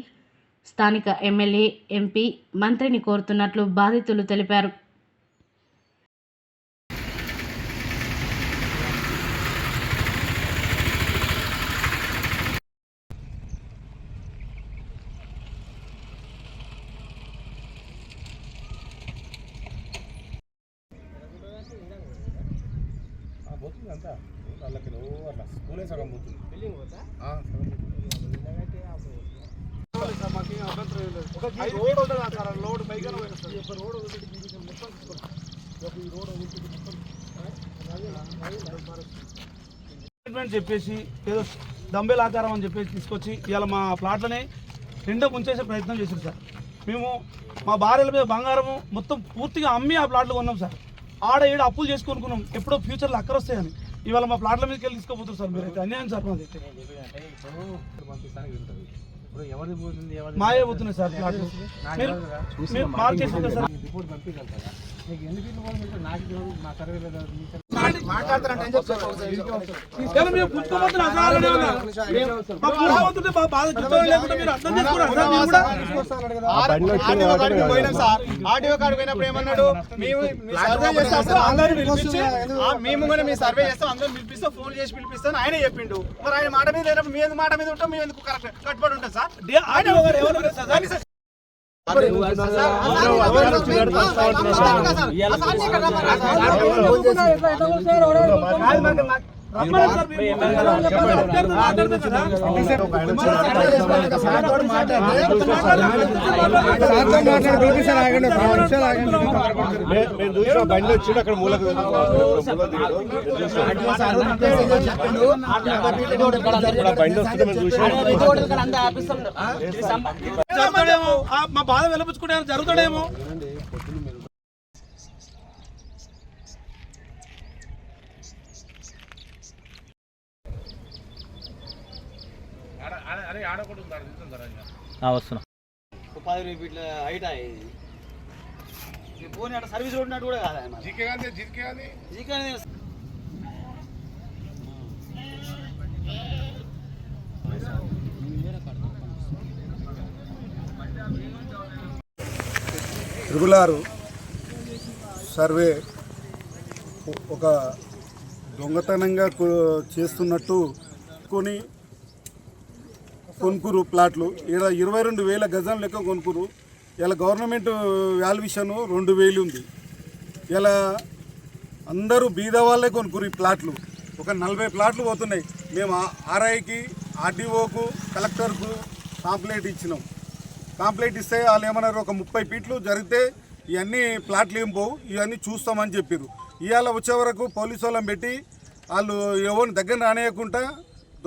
స్థానిక ఎమ్మెల్యే, ఎంపీ, మంత్రిని కోరుతున్నట్లు బాధితులు తెలిపారు. పోతుంది అంతా వాళ్ళకి అట్లా స్కూలే సగం పోతుంది చెప్పేసి ఏదో డంబేల్ ఆకారం అని చెప్పేసి తీసుకొచ్చి ఇవాళ మా ప్లాట్లనే నిండా ముంచేసే ప్రయత్నం చేశారు సార్. మేము మా భార్యల మీద బంగారము మొత్తం పూర్తిగా అమ్మి ఆ ప్లాట్లు కొన్నాం సార్. ఆడ ఏడు అప్పులు చేసుకొనుకున్నాం, ఎప్పుడో ఫ్యూచర్లో అక్కర వస్తాయని. ఇవాళ మా ప్లాట్ల మీదకి వెళ్ళి తీసుకోపోతారు సార్. మీరైతే అన్యాయం సార్. మాయే పోతున్నాయి సార్ ప్లాట్లు. మీరు మార్చేసుకుంటారు సార్. ఆర్టీఓ కార్డు పోయినప్పుడు ఏమన్నాడు, మేము మీ సర్వే చేస్తాం, అందరూ పిలిపిస్తాం, ఫోన్ చేసి పిలిపిస్తాం ఆయన చెప్పిండు. మరి ఆయన మాట మీద లేనప్పుడు మీ మాట మీద ఉంటాం, మేము ఎందుకు కరెక్ట్ కట్టుబడి ఉంటాం సార్. బండి వచ్చి అక్కడ మూలకు బండి వస్తుంది మేము చూసాడేమో, మా బాధ వెలపుచ్చుకుంటే జరుగుతాడేమో. వస్తున్నా 10 ఫీట్ల హైట్ పోనీ అట్లా సర్వీస్ రోడ్ ఉన్నట్టు కూడా కాదు. త్రిబుల్-ఆర్ సర్వే ఒక దొంగతనంగా చేస్తున్నట్టు కొనుక్కురు ప్లాట్లు. ఇలా 22,000 గజాల లెక్క కొనుక్కురు. ఇలా గవర్నమెంట్ వాల్యుయేషన్ 2,000 ఉంది. ఇలా అందరూ బీద వాళ్ళే కొనుక్కురు ఈ ప్లాట్లు. ఒక 40 ప్లాట్లు పోతున్నాయి. మేము ఆర్ఐకి, ఆర్డీఓకు, కలెక్టర్కు కాంప్లైంట్ ఇచ్చినాం. కాంప్లైంట్ ఇస్తే వాళ్ళు ఏమన్నారు, ఒక 30 ఫీట్లు జరిగితే ఇవన్నీ ప్లాట్లు ఏం పోవు, ఇవన్నీ చూస్తామని చెప్పారు. ఇవాళ వచ్చే వరకు పోలీసు వాళ్ళని పెట్టి వాళ్ళు ఎవరిని దగ్గర రానియకుండా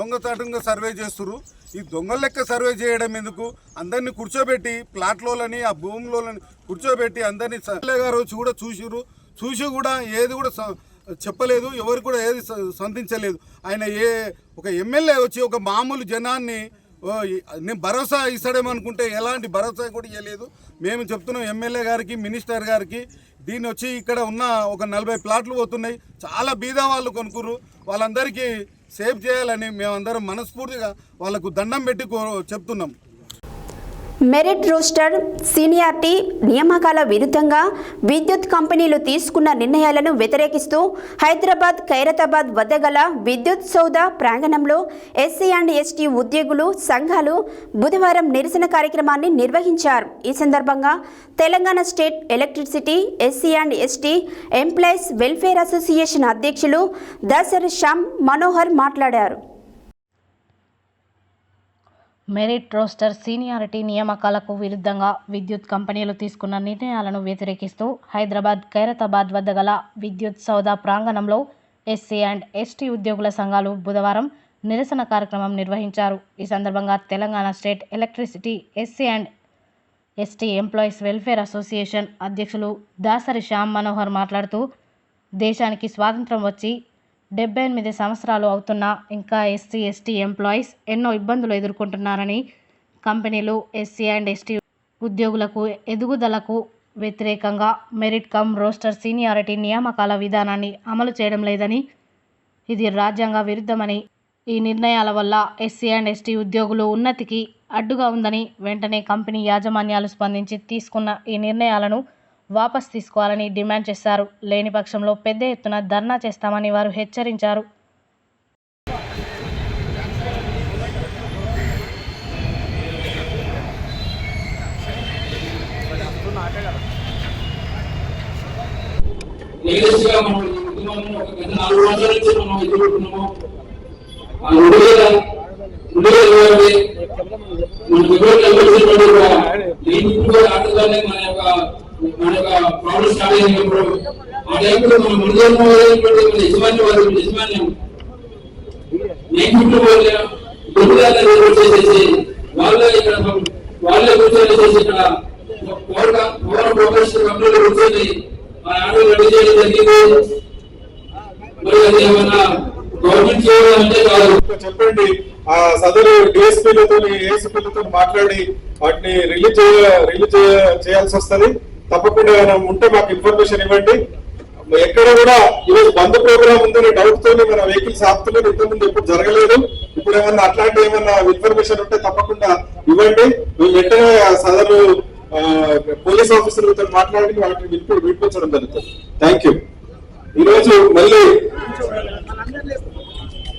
దొంగతాటంగా సర్వే చేస్తున్నారు. ఈ దొంగల లెక్క సర్వే చేయడం ఎందుకు? అందరినీ కూర్చోబెట్టి ప్లాట్లోని ఆ భూములోని కూర్చోబెట్టి అందరినీ గారు కూడా చూసి కూడా ఏది కూడా చెప్పలేదు, ఎవరు కూడా ఏది స్పందించలేదు. ఆయన ఒక ఎమ్మెల్యే వచ్చి ఒక మామూలు జనాన్ని నేను భరోసా ఇస్తాడేమనుకుంటే ఎలాంటి భరోసా కూడా ఇవ్వలేదు. మేము చెప్తున్నాం ఎమ్మెల్యే గారికి, మినిస్టర్ గారికి, దీన్ని వచ్చి ఇక్కడ ఉన్న ఒక 40 ప్లాట్లు పోతున్నాయి, చాలా బీద వాళ్ళు కొనుక్కురు, వాళ్ళందరికీ సేవ్ చేయాలని మేమందరం మనస్ఫూర్తిగా వాళ్ళకు దండం పెట్టి చెప్తున్నాం. మెరిట్ రోస్టర్ సీనియారిటీ నియామకాల విరుద్ధంగా విద్యుత్ కంపెనీలు తీసుకున్న నిర్ణయాలను వ్యతిరేకిస్తూ హైదరాబాద్ ఖైరతాబాద్ వద్ద గల విద్యుత్ సౌధ ప్రాంగణంలో ఎస్సీ అండ్ ఎస్టీ ఉద్యోగులు సంఘాలు బుధవారం నిరసన కార్యక్రమాన్ని నిర్వహించారు. ఈ సందర్భంగా Telangana state electricity SC and ST employees welfare association అధ్యక్షులు దాసరి శ్యామ్ మనోహర్ మాట్లాడారు. మెరిట్ రోస్టర్ సీనియారిటీ నియామకాలకు విరుద్ధంగా విద్యుత్ కంపెనీలు తీసుకున్న నిర్ణయాలను వ్యతిరేకిస్తూ హైదరాబాద్ ఖైరతాబాద్ వద్ద గల విద్యుత్ సౌధ ప్రాంగణంలో ఎస్సీ అండ్ ఎస్టీ ఉద్యోగుల సంఘాలు బుధవారం నిరసన కార్యక్రమం నిర్వహించారు. ఈ సందర్భంగా Telangana state electricity SC and ST employees welfare association అధ్యక్షులు దాసరి శ్యామ్ మనోహర్ మాట్లాడుతూ దేశానికి స్వాతంత్రం వచ్చి 78 సంవత్సరాలు అవుతున్నా ఇంకా ఎస్సీ ఎస్టీ ఎంప్లాయీస్ ఎన్నో ఇబ్బందులు ఎదుర్కొంటున్నారని, కంపెనీలు ఎస్సీ అండ్ ఎస్టీ ఉద్యోగులకు ఎదుగుదలకు వ్యతిరేకంగా మెరిట్ కమ్ రోస్టర్ సీనియారిటీ నియామకాల విధానాన్ని అమలు చేయడం లేదని, ఇది రాజ్యాంగ విరుద్ధమని, ఈ నిర్ణయాల వల్ల ఎస్సీ అండ్ ఎస్టీ ఉద్యోగులు ఉన్నతికి అడ్డుగా ఉందని, వెంటనే కంపెనీ యాజమాన్యాలు స్పందించి తీసుకున్న ఈ నిర్ణయాలను వాపస్ తీసుకోవాలని డిమాండ్ చేశారు. లేని పక్షంలో పెద్ద ఎత్తున ధర్నా చేస్తామని వారు హెచ్చరించారు. మన యొక్క ప్రాబ్లమ్ స్టార్ట్ అయినప్పుడు ఆ టైంలో మన యజమాన్యం చేసేసి వాళ్ళే కూర్చొని ఇక్కడ పవర్ బ్రోకర్స్ కంపెనీలో కూర్చొని ఆ ఆర్డర్ రెడీ చేయడం జరిగింది. మరి అది ఏమన్నా గవర్నమెంట్ చేయాలంటే కాదు. చెప్పండి, ఆ సదరు డిఎస్పీలతో ఏఎస్పీలతో మాట్లాడి వాటిని రిలీజ్ చేయాల్సి వస్తుంది. తప్పకుండా ఉంటే మాకు ఇన్ఫర్మేషన్ ఇవ్వండి. ఎక్కడ కూడా ఈరోజు బంద్ ప్రోగ్రామ్ ఉందనే డౌట్ తోనే మన వెహికల్స్ ఆపుతున్నారు. ఇంతకుముందు ఎప్పుడు జరగలేదు. ఇప్పుడు ఏమన్నా అట్లాంటి ఏమన్నా ఇన్ఫర్మేషన్ ఉంటే తప్పకుండా ఇవ్వండి. మేము వెంటనే సదరు పోలీస్ ఆఫీసర్లతో మాట్లాడి వాటిని వినిపించడం జరుగుతుంది. Thank you. ఈరోజు మళ్ళీ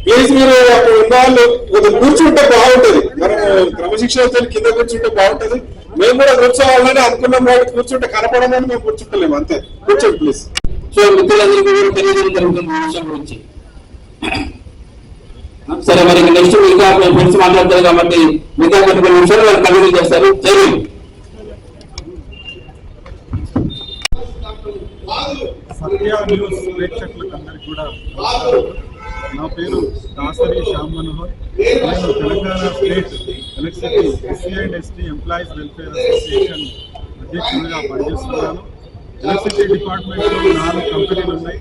ప్లీజ్ మీరు అక్కడ ఉన్న వాళ్ళు కూర్చుంటే బాగుంటది. మనం క్రమశిక్షణతో కింద కూర్చుంటే బాగుంటది. మేము కూడా కూర్చోవాలని అనుకున్నాం కాబట్టి కూర్చుంటే కనపడమని మేము కూర్చుంటలేము, అంతే. కూర్చోండి ప్లీజ్. సో మిత్రులందరికీ కూడా తెలియజేయడం జరుగుతుంది విషయం గురించి. సరే, మరి నెక్స్ట్ ఇంకా ఫ్రెండ్స్ మాట్లాడతారు కాబట్టి మిగతా కొన్ని నిమిషాలు వాళ్ళు కంటిన్యూ చేస్తారు. సత్య న్యూస్ ప్రేక్షకులకు అందరికీ కూడా నా పేరు దాసరి శ్యామ్ మనోహర్. నేను Telangana state electricity SC and ST employees welfare association అధ్యక్షుడిగా పనిచేస్తున్నాను. ఎలక్ట్రిసిటీ డిపార్ట్మెంట్లో 4 కంపెనీలు ఉన్నాయి.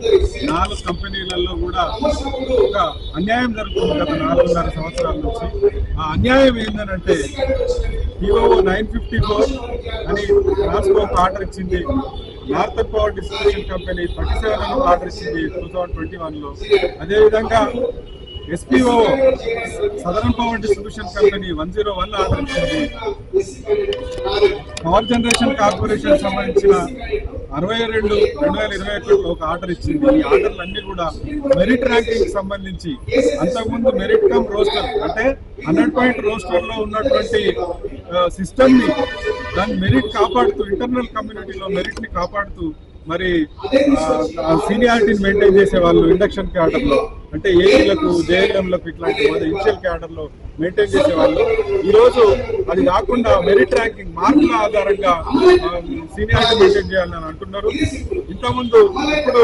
4 కంపెనీలలో కూడా ఒక అన్యాయం జరుగుతుంది గత 4.5 సంవత్సరాల నుంచి. ఆ అన్యాయం ఏంటంటే PO 954 అని ట్రాన్స్కో ఆర్డర్ ఇచ్చింది. Northern power distribution company 37 order ఇచ్చింది 2021లో. అదేవిధంగా SPO southern power distribution company 101 order ఇచ్చింది. పవర్ జనరేషన్ కార్పొరేషన్ సంబంధించిన 62/2021 ఒక ఆర్డర్ ఇచ్చింది. ఈ ఆర్డర్లన్నీ కూడా మెరిట్ ర్యాంకింగ్ సంబంధించి అంతకుముందు మెరిట్ కమ్ రోస్టర్ అంటే 100 పాయింట్ రోస్టర్ లో ఉన్నటువంటి సిస్టమ్ ని దాన్ని మెరిట్ కాపాడుతూ ఇంటర్నల్ కమ్యూనిటీలో మెరిట్ ని కాపాడుతూ మరి సీనియారిటీని మెయింటైన్ చేసే వాళ్ళు ఇండక్షన్ క్యాడర్లో అంటే ఏఈలకు జేఎల్ఎంలకు ఇట్లాంటి ఇనిషియల్ క్యాడర్లో మెయింటైన్ చేసేవాళ్ళు. ఈరోజు అది కాకుండా మెరిట్ ర్యాంకింగ్ మార్కుల ఆధారంగా సీనియారిటీ మెయింటైన్ చేయాలని అంటున్నారు. ఇంతకుముందు ఇప్పుడు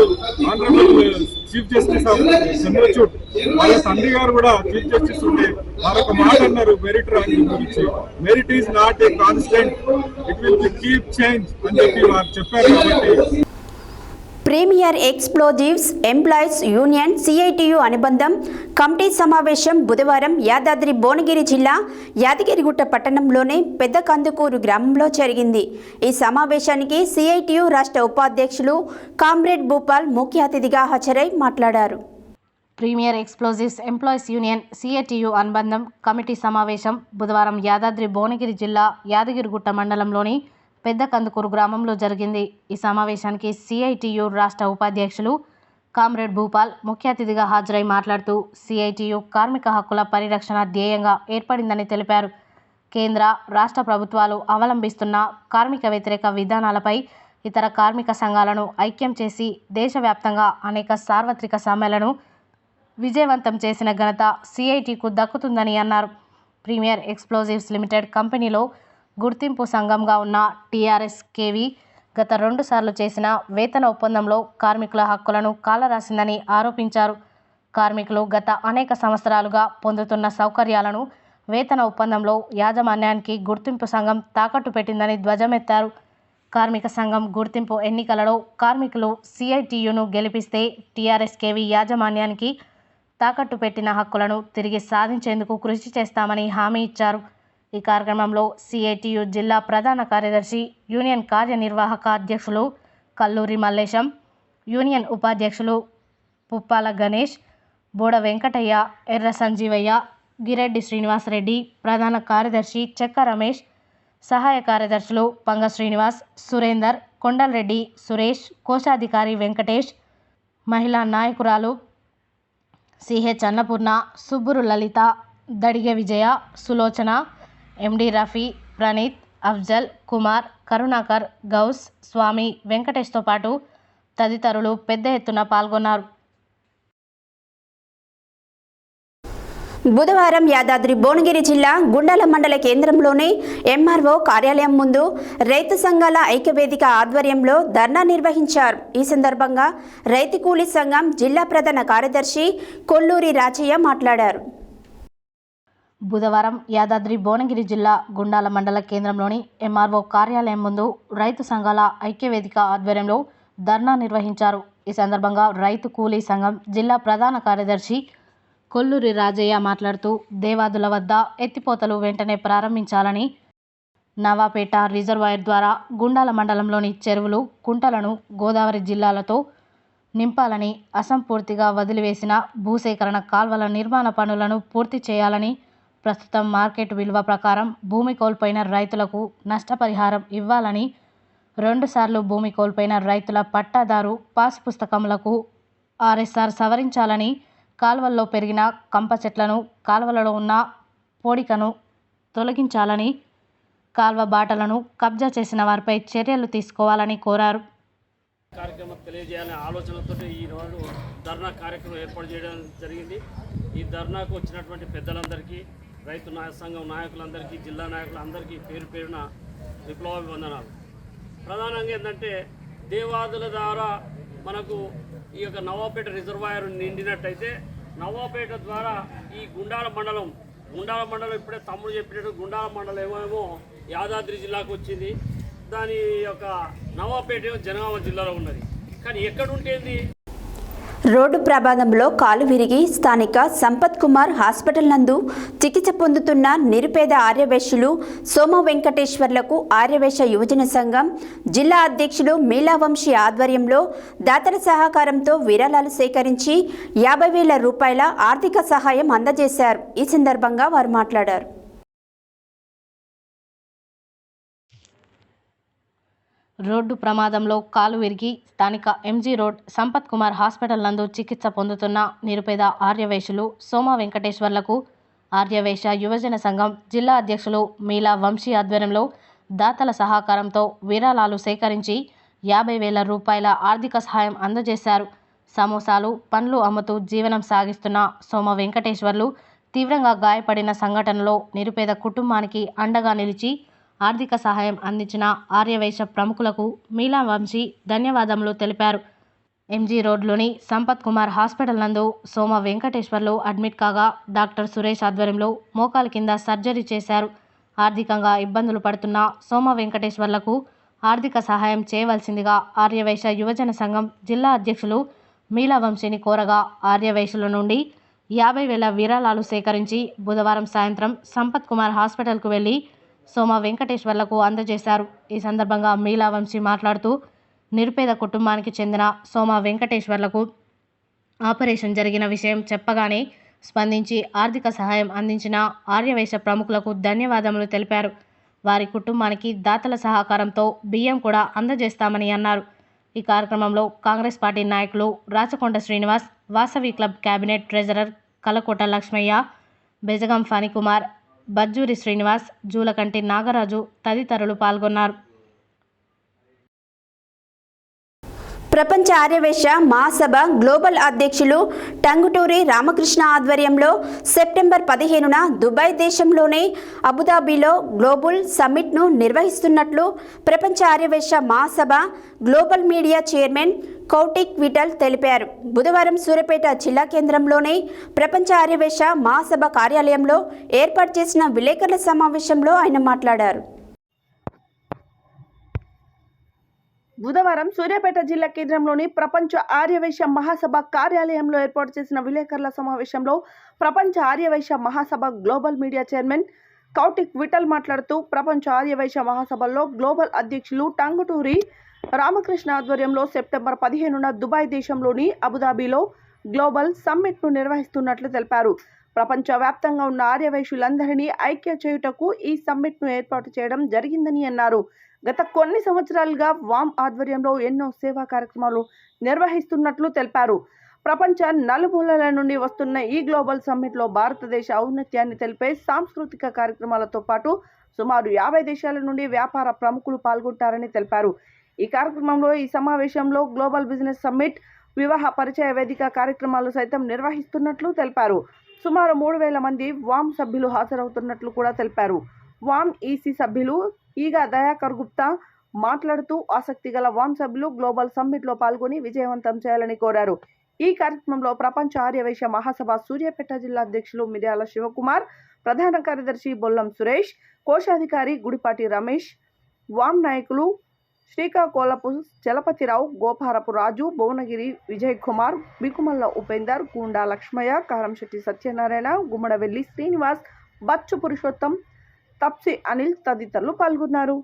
Andhra Pradesh chief justice of Chandrachud వాళ్ళ తండ్రి గారు కూడా చీఫ్ జస్టిస్ ఉంటే మరొక మాట అన్నారు మెరిట్ ర్యాంకింగ్ గురించి. Merit is not a constant, it will be keep change అని చెప్పి వారు చెప్పారు. కాబట్టి premier explosives employees union CITU అనుబంధం కమిటీ సమావేశం బుధవారం యాదాద్రి భువనగిరి జిల్లా యాదగిరిగుట్ట పట్టణంలోని పెద్ద కందుకూరు గ్రామంలో జరిగింది. ఈ సమావేశానికి సిఐటియు రాష్ట్ర ఉపాధ్యక్షులు కామ్రేడ్ భూపాల్ ముఖ్య అతిథిగా హాజరై మాట్లాడారు. Premier explosives employees union CITU అనుబంధం కమిటీ సమావేశం బుధవారం యాదాద్రి భువనగిరి జిల్లా యాదగిరిగుట్ట మండలంలోని పెద్ద కందుకూరు గ్రామంలో జరిగింది. ఈ సమావేశానికి సిఐటియు రాష్ట్ర ఉపాధ్యక్షులు కామ్రేడ్ భూపాల్ ముఖ్య అతిథిగా హాజరై మాట్లాడుతూ సిఐటియు కార్మిక హక్కుల పరిరక్షణ ధ్యేయంగా ఏర్పడిందని తెలిపారు. కేంద్ర రాష్ట్ర ప్రభుత్వాలు అవలంబిస్తున్న కార్మిక వ్యతిరేక విధానాలపై ఇతర కార్మిక సంఘాలను ఐక్యం చేసి దేశవ్యాప్తంగా అనేక సార్వత్రిక సమ్మెలను విజయవంతం చేసిన ఘనత సిఐటికు దక్కుతుందని అన్నారు. ప్రీమియర్ ఎక్స్ప్లోజివ్స్ లిమిటెడ్ కంపెనీలో గుర్తింపు సంఘంగా ఉన్న టీఆర్ఎస్ కేవీ గత 2 సార్లు చేసిన వేతన ఒప్పందంలో కార్మికుల హక్కులను కాలరాసిందని ఆరోపించారు. కార్మికులు గత అనేక సంవత్సరాలుగా పొందుతున్న సౌకర్యాలను వేతన ఒప్పందంలో యాజమాన్యానికి గుర్తింపు సంఘం తాకట్టు పెట్టిందని ధ్వజమెత్తారు. కార్మిక సంఘం గుర్తింపు ఎన్నికలలో కార్మికులు సిఐటియును గెలిపిస్తే టీఆర్ఎస్ కేవీ యాజమాన్యానికి తాకట్టు పెట్టిన హక్కులను తిరిగి సాధించేందుకు కృషి చేస్తామని హామీ ఇచ్చారు. ఈ కార్యక్రమంలో సిఐటియు జిల్లా ప్రధాన కార్యదర్శి యూనియన్ కార్యనిర్వాహక అధ్యక్షులు కల్లూరి మల్లేశం, యూనియన్ ఉపాధ్యక్షులు పుప్పాల గణేష్, బోడ వెంకటయ్య, ఎర్ర సంజీవయ్య, గిరెడ్డి శ్రీనివాసరెడ్డి, ప్రధాన కార్యదర్శి చెక్క రమేష్, సహాయ కార్యదర్శులు పంగ శ్రీనివాస్, సురేందర్, కొండలరెడ్డి, సురేష్, కోశాధికారి వెంకటేష్, మహిళా నాయకురాలు సిహెచ్ అన్నపూర్ణ, సుబ్బురు లలిత, దడిగె విజయ, సులోచన, ఎండి రఫీ, ప్రణీత్, అఫ్జల్, కుమార్, కరుణాకర్, గౌస్, స్వామి, వెంకటేష్తో పాటు తదితరులు పెద్ద ఎత్తున పాల్గొన్నారు. బుధవారం యాదాద్రి భువనగిరి జిల్లా గుండాల మండల కేంద్రంలోని ఎంఆర్ఓ కార్యాలయం ముందు రైతు సంఘాల ఐక్యవేదిక ఆధ్వర్యంలో ధర్నా నిర్వహించారు. ఈ సందర్భంగా రైతు కూలీ సంఘం జిల్లా ప్రధాన కార్యదర్శి కొల్లూరి రాజయ్య మాట్లాడారు. బుధవారం యాదాద్రి భువనగిరి జిల్లా గుండాల మండల కేంద్రంలోని ఎంఆర్ఓ కార్యాలయం ముందు రైతు సంఘాల ఐక్యవేదిక ఆధ్వర్యంలో ధర్నా నిర్వహించారు. ఈ సందర్భంగా రైతు కూలీ సంఘం జిల్లా ప్రధాన కార్యదర్శి కొల్లూరి రాజయ్య మాట్లాడుతూ దేవాదుల వద్ద ఎత్తిపోతలు వెంటనే ప్రారంభించాలని, నవాపేట రిజర్వాయర్ ద్వారా గుండాల మండలంలోని చెరువులు, కుంటలను గోదావరి జిల్లాలతో నింపాలని, అసంపూర్తిగా వదిలివేసిన భూసేకరణ కాల్వల నిర్మాణ పనులను పూర్తి చేయాలని, ప్రస్తుతం మార్కెట్ విలువ ప్రకారం భూమి కోల్పోయిన రైతులకు నష్టపరిహారం ఇవ్వాలని, 2 సార్లు భూమి కోల్పోయిన రైతుల పట్టాదారు పాస్ పుస్తకములకు ఆర్ఎస్ఆర్ సవరించాలని, కాల్వల్లో పెరిగిన కంప చెట్లను, కాల్వలలో ఉన్న పోడికను తొలగించాలని, కాల్వ బాటలను కబ్జా చేసిన వారిపై చర్యలు తీసుకోవాలని కోరారు. కార్యక్రమం తెలియజేయాలనే ఆలోచనతో ఈరోజు ధర్నా కార్యక్రమం ఏర్పాటు చేయడం జరిగింది. ఈ ధర్నాకు వచ్చినటువంటి పెద్దలందరికీ, రైతు సంఘం నాయకులందరికీ, జిల్లా నాయకులందరికీ పేరు పేరున విప్లవాభివందనాలు. ప్రధానంగా ఏంటంటే దేవాదుల ద్వారా మనకు ఈ యొక్క నవాపేట రిజర్వాయర్ నిండినట్టయితే నవాపేట ద్వారా ఈ గుండాల మండలం ఇప్పుడే తమ్ముడు చెప్పినట్టు గుండాల మండలం ఏమో యాదాద్రి జిల్లాకు వచ్చింది. దాని యొక్క నవాపేట జనగామ జిల్లాలో ఉన్నది. కానీ ఎక్కడుంటేంది రోడ్డు ప్రమాదంలో కాలు విరిగి స్థానిక సంపత్ కుమార్ హాస్పిటల్ నందు చికిత్స పొందుతున్న నిరుపేద ఆర్యవేశ్యులు సోమ వెంకటేశ్వర్లకు ఆర్యవేశ యువజన సంఘం జిల్లా అధ్యక్షులు మీలావంశీ ఆధ్వర్యంలో దాతల సహకారంతో విరాళాలు సేకరించి 50,000 రూపాయల ఆర్థిక సహాయం అందజేశారు. ఈ సందర్భంగా వారు మాట్లాడారు. రోడ్డు ప్రమాదంలో కాలు విరిగి స్థానిక MG road Sampath Kumar hospital నందు చికిత్స పొందుతున్న నిరుపేద ఆర్యవేశులు సోమ వెంకటేశ్వర్లకు ఆర్యవేశ యువజన సంఘం జిల్లా అధ్యక్షులు మీలా వంశీ ఆధ్వర్యంలో దాతల సహకారంతో విరాళాలు సేకరించి 50,000 రూపాయల ఆర్థిక సహాయం అందజేశారు. సమోసాలు, పండ్లు అమ్ముతూ జీవనం సాగిస్తున్న సోమ వెంకటేశ్వర్లు తీవ్రంగా గాయపడిన సంఘటనలో నిరుపేద కుటుంబానికి అండగా నిలిచి ఆర్థిక సహాయం అందించిన ఆర్యవైశ్య ప్రముఖులకు మీలా వంశీ ధన్యవాదములు తెలిపారు. ఎంజీ రోడ్లోని సంపత్ కుమార్ హాస్పిటల్ నందు సోమ వెంకటేశ్వర్లు అడ్మిట్ కాగా డాక్టర్ సురేష్ ఆధ్వర్యంలో మోకాలు కింద సర్జరీ చేశారు. ఆర్థికంగా ఇబ్బందులు పడుతున్న సోమ వెంకటేశ్వర్లకు ఆర్థిక సహాయం చేయవలసిందిగా ఆర్యవైశ్య యువజన సంఘం జిల్లా అధ్యక్షులు మీలా వంశీని కోరగా ఆర్యవైశ్యుల నుండి 50,000 విరాళాలు సేకరించి బుధవారం సాయంత్రం సంపత్ కుమార్ హాస్పిటల్కు వెళ్లి సోమ వెంకటేశ్వర్లకు అందజేశారు. ఈ సందర్భంగా మీలా వంశీ మాట్లాడుతూ నిరుపేద కుటుంబానికి చెందిన సోమ వెంకటేశ్వర్లకు ఆపరేషన్ జరిగిన విషయం చెప్పగానే స్పందించి ఆర్థిక సహాయం అందించిన ఆర్యవైశ్య ప్రముఖులకు ధన్యవాదములు తెలిపారు. వారి కుటుంబానికి దాతల సహకారంతో బియ్యం కూడా అందజేస్తామని అన్నారు. ఈ కార్యక్రమంలో కాంగ్రెస్ పార్టీ నాయకులు Rachakonda Srinivas, Vasavi club cabinet treasurer Kalakota Lakshmaiah, Bejagam Phanikumar, Bajjuri Srinivas, Julakanti Nagaraju తదితరులు పాల్గొన్నారు. ప్రపంచ ఆర్యవైశ్య మహాసభ గ్లోబల్ అధ్యక్షులు టంగుటూరి రామకృష్ణ ఆధ్వర్యంలో సెప్టెంబర్ 15న దుబాయ్ దేశంలోని అబుదాబిలో గ్లోబల్ సమ్మిట్ను నిర్వహిస్తున్నట్లు ప్రపంచ Aryavaishya Mahasabha global media chairman కౌటిక్ Vithal తెలిపారు. బుధవారం సూర్యాపేట జిల్లా కేంద్రంలోని ప్రపంచ ఆర్యవైశ్య మహాసభ కార్యాలయంలో ఏర్పాటు చేసిన విలేకరుల సమావేశంలో ఆయన మాట్లాడారు. బుధవారం సూర్యాపేట జిల్లా కేంద్రంలోని ప్రపంచ ఆర్యవైశ్య మహాసభ కార్యాలయంలో ఏర్పాటు చేసిన విలేకరుల సమావేశంలో ప్రపంచ Aryavaishya Mahasabha global media chairman కౌటిక్ Vithal మాట్లాడుతూ ప్రపంచ ఆర్యవైశ్య మహాసభలో గ్లోబల్ అధ్యక్షులు టంగుటూరి రామకృష్ణ ఆధ్వర్యంలో సెప్టెంబర్ 15న దుబాయ్ దేశంలోని అబుదాబిలో గ్లోబల్ సమ్మిట్ను నిర్వహిస్తున్నట్లు తెలిపారు. ప్రపంచవ్యాప్తంగా ఉన్న ఆర్యవైశ్యులందరినీ ఐక్య చేయుటకు ఈ సమ్మిట్ను ఏర్పాటు చేయడం జరిగిందని అన్నారు. గత కొన్ని సంవత్సరాలుగా వామ్ ఆధ్వర్యంలో ఎన్నో సేవా కార్యక్రమాలు నిర్వహిస్తున్నట్లు తెలిపారు. ప్రపంచ నలుమూలల నుండి వస్తున్న ఈ గ్లోబల్ సమ్మిట్లో భారతదేశ ఔన్నత్యాన్ని తెలిపే సాంస్కృతిక కార్యక్రమాలతో పాటు సుమారు 50 దేశాల నుండి వ్యాపార ప్రముఖులు పాల్గొంటారని తెలిపారు. ఈ కార్యక్రమంలో ఈ సమావేశంలో గ్లోబల్ బిజినెస్ సమ్మిట్, వివాహ పరిచయ వేదిక కార్యక్రమాలు సైతం నిర్వహిస్తున్నట్లు తెలిపారు. సుమారు 3,000 మంది వామ్ సభ్యులు హాజరవుతున్నట్లు కూడా తెలిపారు. వామ్ ఈసీ సభ్యులు ఈగా దయాకర్ గుప్తా మాట్లాడుతూ ఆసక్తి గల వామ్ సభ్యులు గ్లోబల్ సమ్మిట్లో పాల్గొని విజయవంతం చేయాలని కోరారు. ఈ కార్యక్రమంలో ప్రపంచ ఆర్యవైశ్య మహాసభ సూర్యాపేట జిల్లా అధ్యక్షులు మిర్యాల శివకుమార్, ప్రధాన కార్యదర్శి బొల్లం సురేష్, కోశాధికారి గుడిపాటి రమేష్, వామ్ నాయకులు శ్రీకాకోలపు చలపతిరావు, గోపారపు రాజు, భువనగిరి విజయ్ కుమార్, బికుమల్ల ఉపేందర్, గూండా లక్ష్మయ్య, కారంశెట్టి సత్యనారాయణ, గుమ్మడవెల్లి శ్రీనివాస్, బచ్చు పురుషోత్తం, తప్సి అనిల్ తదితరులు పాల్గొన్నారు.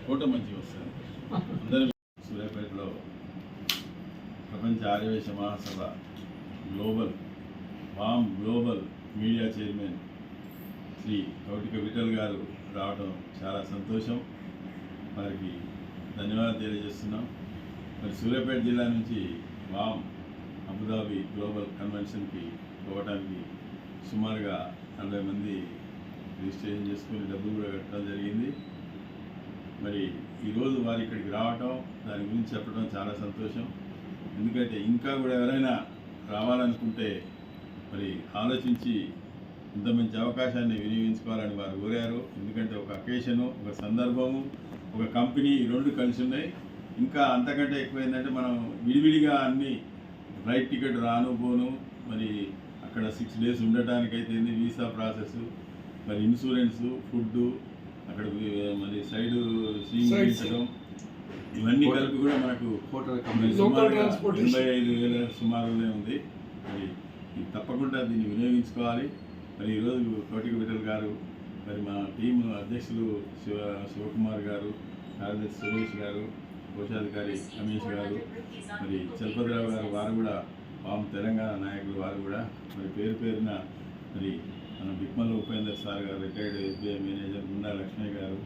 ఫోటో మంచిగా వస్తుంది. అందరూ సూర్యాపేటలో ప్రపంచ Aryavaishya Mahasabha global media chairman Shri Kautika Vithal గారు రావడం చాలా సంతోషం. వారికి ధన్యవాదాలు తెలియజేస్తున్నాం. మరి సూర్యాపేట జిల్లా నుంచి వామ్ అబుదాబి గ్లోబల్ కన్వెన్షన్కి పోవడానికి సుమారుగా 40 మంది రిజిస్ట్రేషన్ చేసుకుని డబ్బులు కూడా కట్టడం జరిగింది. మరి ఈరోజు వారు ఇక్కడికి రావటం, దాని గురించి చెప్పడం చాలా సంతోషం. ఎందుకంటే ఇంకా కూడా ఎవరైనా రావాలనుకుంటే మరి ఆలోచించి ఇంత మంచి అవకాశాన్ని వినియోగించుకోవాలని వారు కోరారు. ఎందుకంటే ఒక అకేషను, ఒక సందర్భము, ఒక కంపెనీ, ఈ రెండు కలిసి ఉన్నాయి. ఇంకా అంతకంటే ఎక్కువ ఏంటంటే మనం విడివిడిగా అన్ని ఫ్లైట్ టికెట్ రాను పోను, మరి అక్కడ 6 days ఉండటానికైతే వీసా ప్రాసెస్, మరి ఇన్సూరెన్సు, ఫుడ్డు, అక్కడ మరి సైడు సీయించడం, ఇవన్నీ కలిపి కూడా మనకు 85,000 సుమారునే ఉంది. మరి తప్పకుండా దీన్ని వినియోగించుకోవాలి. మరి ఈరోజు కౌటిక విఠల్ గారు, మరి మా టీం అధ్యక్షులు శివకుమార్ గారు, కార్యదర్శి సురేష్ గారు, కోశాధికారి రమేష్ గారు, మరి చలపతిరావు గారు, వారు కూడా వామ్ తెలంగాణ నాయకులు, వారు కూడా మరి పేరున మరి మన బిక్మల్ ఉపేందర్ సార్ గారు, రిటైర్డ్ ఎస్బీఐ మేనేజర్, గుండా లక్ష్మయ్య గారు,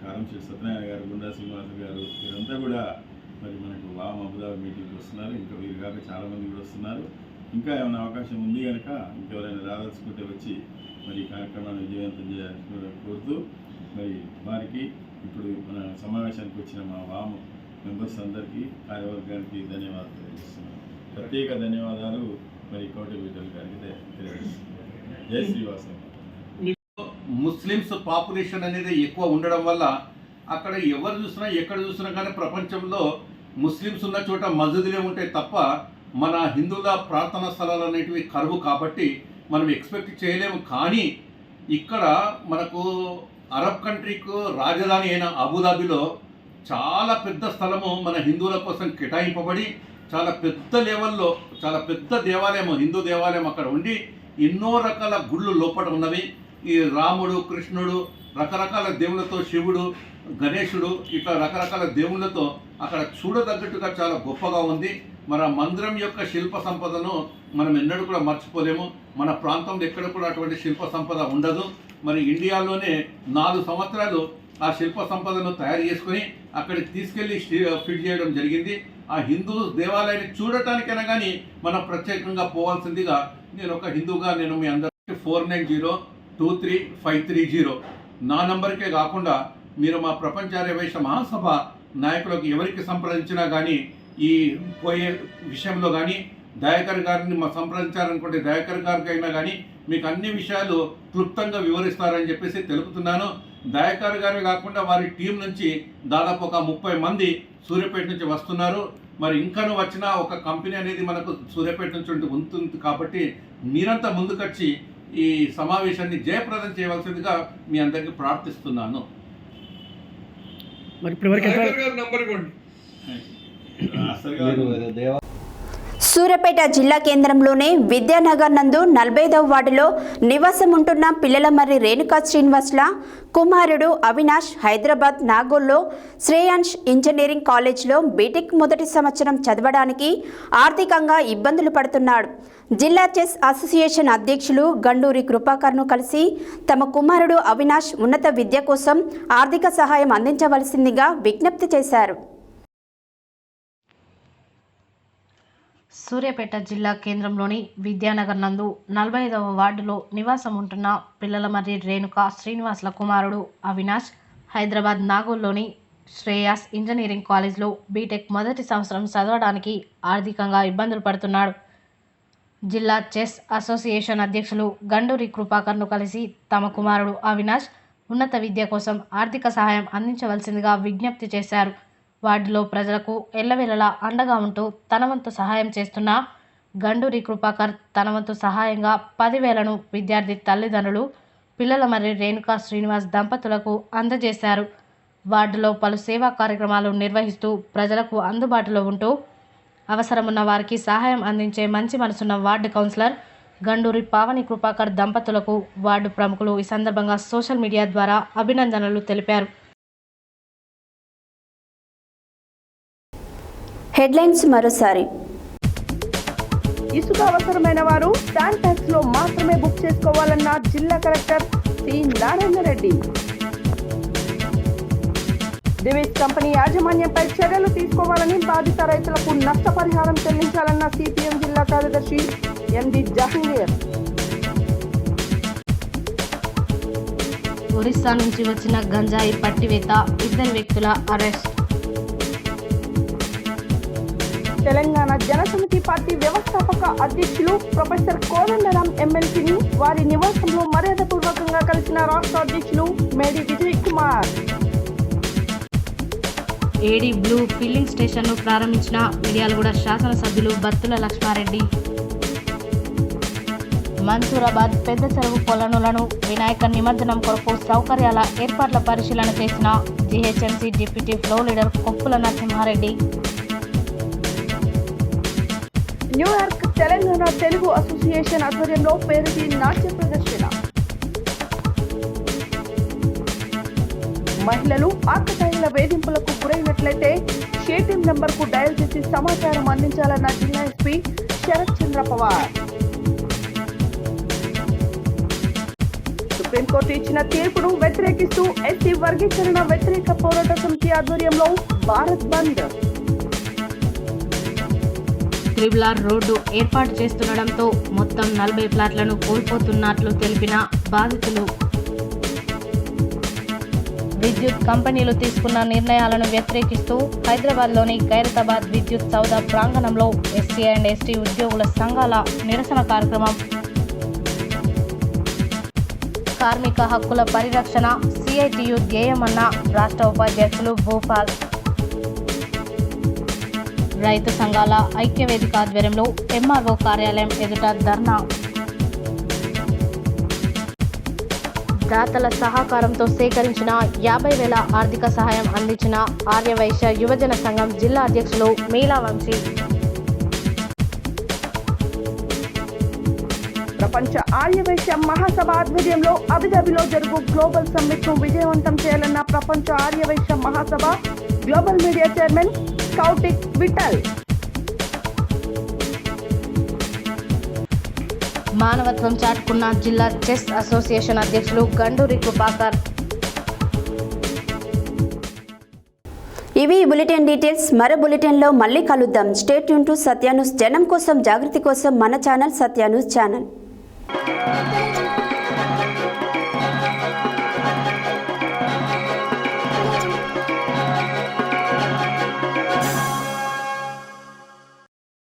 కారంశెట్టి సత్యనారాయణ గారు, గుండా శ్రీనివాస గారు, వీరంతా కూడా మరి మనకు వామ్ అబుదాబి మీటింగ్కి వస్తున్నారు. ఇంకా వీరు కాక చాలామంది కూడా వస్తున్నారు. ఇంకా ఏమైనా అవకాశం ఉంది కనుక ఇంకెవరైనా రాదలుచుకుంటే వచ్చి మరి ఈ కార్యక్రమాన్ని విజయవంతం చేయాలని కోరుతూ మరి వారికి ఇప్పుడు మన సమావేశానికి వచ్చిన మా వామ్ మెంబర్స్ అందరికీ, కార్యవర్గానికి ధన్యవాదాలు తెలియజేస్తున్నాను. ప్రత్యేక ధన్యవాదాలు మరి కోటి విఠల్ గారికి తెలియజేస్తున్నాను. జై శ్రీవాసం. ముస్లిమ్స్ పాపులేషన్ అనేది ఎక్కువ ఉండడం వల్ల అక్కడ ఎవరు చూసినా ఎక్కడ చూసినా కానీ ప్రపంచంలో ముస్లిమ్స్ ఉన్న చోట మస్జిదులే ఉంటాయి తప్ప మన హిందువుల ప్రార్థనా స్థలాలు అనేటివి కరువు కాబట్టి మనం ఎక్స్పెక్ట్ చేయలేము. కానీ ఇక్కడ మనకు అరబ్ కంట్రీకు రాజధాని అయిన అబుదాబిలో చాలా పెద్ద స్థలము మన హిందువుల కోసం కేటాయింపబడి చాలా పెద్ద లెవెల్లో చాలా పెద్ద దేవాలయం, హిందూ దేవాలయం అక్కడ ఉండి ఎన్నో రకాల గుళ్ళు లోపల ఉన్నవి. ఈ రాముడు, కృష్ణుడు, రకరకాల దేవుళ్ళతో, శివుడు, గణేశుడు, ఇట్లా రకరకాల దేవుళ్ళతో అక్కడ చూడదగ్గట్టుగా చాలా గొప్పగా ఉంది. మన మందిరం యొక్క శిల్ప సంపదను మనం ఎన్నడూ కూడా మర్చిపోలేము. మన ప్రాంతంలో ఎక్కడ కూడా అటువంటి శిల్ప సంపద ఉండదు. మరి ఇండియాలోనే 4 సంవత్సరాలు ఆ శిల్ప సంపదను తయారు చేసుకొని అక్కడికి తీసుకెళ్ళి ఫిట్ చేయడం జరిగింది. ఆ హిందూ దేవాలయాన్ని చూడటానికైనా కానీ మనం ప్రత్యేకంగా పోవాల్సిందిగా నేను ఒక హిందూగా నేను మీ అందరికీ 49023530 నా నంబర్కే కాకుండా మీరు మా ప్రపంచ ఆర్యవైశ్య మహాసభ నాయకులకు ఎవరికి సంప్రదించినా కానీ ఈ పోయే విషయంలో కానీ దయాకర్ గారిని మా సంప్రదించాలనుకుంటే దయాకర్ గారికి అయినా కానీ మీకు అన్ని విషయాలు క్లుప్తంగా వివరిస్తారని చెప్పేసి తెలుపుతున్నాను. దయాకర్ గారు కాకుండా వారి టీం నుంచి దాదాపు ఒక 30 మంది సూర్యాపేట నుంచి వస్తున్నారు. మరి ఇంకాను వచ్చిన ఒక కంపెనీ అనేది మనకు సూర్యాపేట నుంచి ఉంటుంది కాబట్టి మీరంతా ముందుకొచ్చి ఈ సమావేశాన్ని జయప్రదం చేయవలసిందిగా మీ అందరికీ ప్రార్థిస్తున్నాను. సూర్యాపేట జిల్లా కేంద్రంలోనే విద్యానగర్ నందు 45వ వార్డులో నివాసం ఉంటున్న పిల్లలమర్రి రేణుకా శ్రీనివాసుల కుమారుడు అవినాష్ హైదరాబాద్ నాగోల్లో శ్రేయాన్ష్ ఇంజనీరింగ్ కాలేజ్లో బీటెక్ మొదటి సంవత్సరం చదవడానికి ఆర్థికంగా ఇబ్బందులు పడుతున్నాడు. జిల్లా చెస్ అసోసియేషన్ అధ్యక్షులు గండూరి కృపాకర్ను కలిసి తమ కుమారుడు అవినాష్ ఉన్నత విద్య కోసం ఆర్థిక సహాయం అందించవలసిందిగా విజ్ఞప్తి చేశారు. సూర్యాపేట జిల్లా కేంద్రంలోని విద్యానగర్ నందు 45వ వార్డులో నివాసం ఉంటున్న పిల్లలమర్రి రేణుకా శ్రీనివాసుల కుమారుడు అవినాష్ హైదరాబాద్ నాగోల్లోని శ్రేయాస్ ఇంజనీరింగ్ కాలేజ్లో బీటెక్ మొదటి సంవత్సరం చదవడానికి ఆర్థికంగా ఇబ్బందులు పడుతున్నాడు. జిల్లా చెస్ అసోసియేషన్ అధ్యక్షులు గండూరి కృపాకర్ను కలిసి తమ కుమారుడు అవినాష్ ఉన్నత విద్య కోసం ఆర్థిక సహాయం అందించవలసిందిగా విజ్ఞప్తి చేశారు. వార్డులో ప్రజలకు ఎల్లవేళలా అండగా ఉంటూ తన వంతు సహాయం చేస్తున్న గండూరి కృపాకర్ తన వంతు సహాయంగా 10,000ను విద్యార్థి తల్లిదండ్రులు పిల్లలమర్రి రేణుకా శ్రీనివాస్ దంపతులకు అందజేశారు. వార్డులో పలు సేవా కార్యక్రమాలు నిర్వహిస్తూ ప్రజలకు అందుబాటులో ఉంటూ అవసరమున్న వారికి సహాయం అందించే మంచి మనసున్న వార్డు కౌన్సిలర్ గండూరి పావని కృపాకర్ దంపతులకు వార్డు ప్రముఖులు ఈ సందర్భంగా సోషల్ మీడియా ద్వారా అభినందనలు తెలిపారు. హెడ్లైన్స్ మరోసారి. ఇసుక అవసరమైన వారు శాండ్ ట్యాక్స్ లో మాత్రమే బుక్ చేసుకోవాలన్న జిల్లా collector C Narayana Reddy. Divis company యాజమాన్యంపై చర్యలు తీసుకోవాలని బాధిత రైతులకు నష్టపరిహారం చెల్లించాలన్న సిపిఎం జిల్లా కార్యదర్శి ఎండి జహంగీర్. ఒరిస్సా నుంచి వచ్చిన గంజాయి పట్టివేత, 2 వ్యక్తుల అరెస్ట్. తెలంగాణ జనసమితి పార్టీ వ్యవస్థాపక అధ్యక్షులు ప్రొఫెసర్ కోదండరాం ఎమ్మెల్సీని వారి నివాసంలో మర్యాదపూర్వకంగా కలిసిన రాష్ట్ర అధ్యక్షులు మేడి విజయ్ కుమార్. ఏడీ బ్లూ ఫిల్లింగ్ స్టేషన్ను ప్రారంభించిన మిర్యాలగూడ శాసనసభ్యులు బత్తుల లక్ష్మారెడ్డి. మన్సూరాబాద్ పెద్ద చెరువు కొలనులను వినాయక నిమజ్జనం కొరకు సౌకర్యాల ఏర్పాట్ల పరిశీలన చేసిన GHMC deputy floor leader Koppula Narasimhareddy. New York Telangana Telugu association ఆధ్వర్యంలో పేరుకి నాట్య ప్రదర్శన. మహిళలు ఆకతాయిల వేధింపులకు గురైనట్లయితే షేటింగ్ నంబర్కు డయల్ చేసి సమాచారం అందించాలన్న జిల్లా ఎస్పీ శరత్ చంద్ర పవార్. సుప్రీంకోర్టు ఇచ్చిన తీర్పును వ్యతిరేకిస్తూ ఎస్టీ వర్గీకరణ వ్యతిరేక పోరాట సమితి ఆధ్వర్యంలో భారత్ బంద్. త్రిబులార్ రోడ్డు ఏర్పాటు చేస్తుండటంతో మొత్తం 40 ప్లాట్లను కోల్పోతున్నట్లు తెలిపిన బాధితులు. విద్యుత్ కంపెనీలు తీసుకున్న నిర్ణయాలను వ్యతిరేకిస్తూ హైదరాబాద్లోని ఖైరతాబాద్ విద్యుత్ సౌధ ప్రాంగణంలో ఎస్సీ అండ్ ఎస్టీ ఉద్యోగుల సంఘాల నిరసన కార్యక్రమం. కార్మిక హక్కుల పరిరక్షణ సిఐటియు ధ్యేయమన్న రాష్ట్ర ఉపాధ్యక్షులు భూపాల్. రైతు సంఘాల ఐక్యవేదిక ఆధ్వర్యంలో ఎంఆర్ఓ కార్యాలయం ఎదుట ధర్నా. దాతల సహకారంతో సేకరించిన 50,000 ఆర్థిక సహాయం అందించిన ఆర్యవైశ్య యువజన సంఘం జిల్లా అధ్యక్షులు మీలావంశీ. ప్రపంచ ఆర్యవైశ్య మహాసభ ఆధ్వర్యంలో అబుదాబిలో జరుగు గ్లోబల్ సమ్మిట్ ను విజయవంతం చేయాలన్న ప్రపంచ Aryavaishya Mahasabha global media chairman కౌటిక్ Vithal. మానవత్వం చాటుకున్న జిల్లా చెస్ అసోసియేషన్ అధ్యక్షులు గండూరి కృపాకర్. ఇవి బులెటిన్ డీటెయిల్స్. మరో బులెటిన్లో మళ్ళీ కలుద్దాం. Stay tune to Satya news. జనం కోసం, జాగృతి కోసం మన ఛానల్ సత్య న్యూస్ ఛానల్.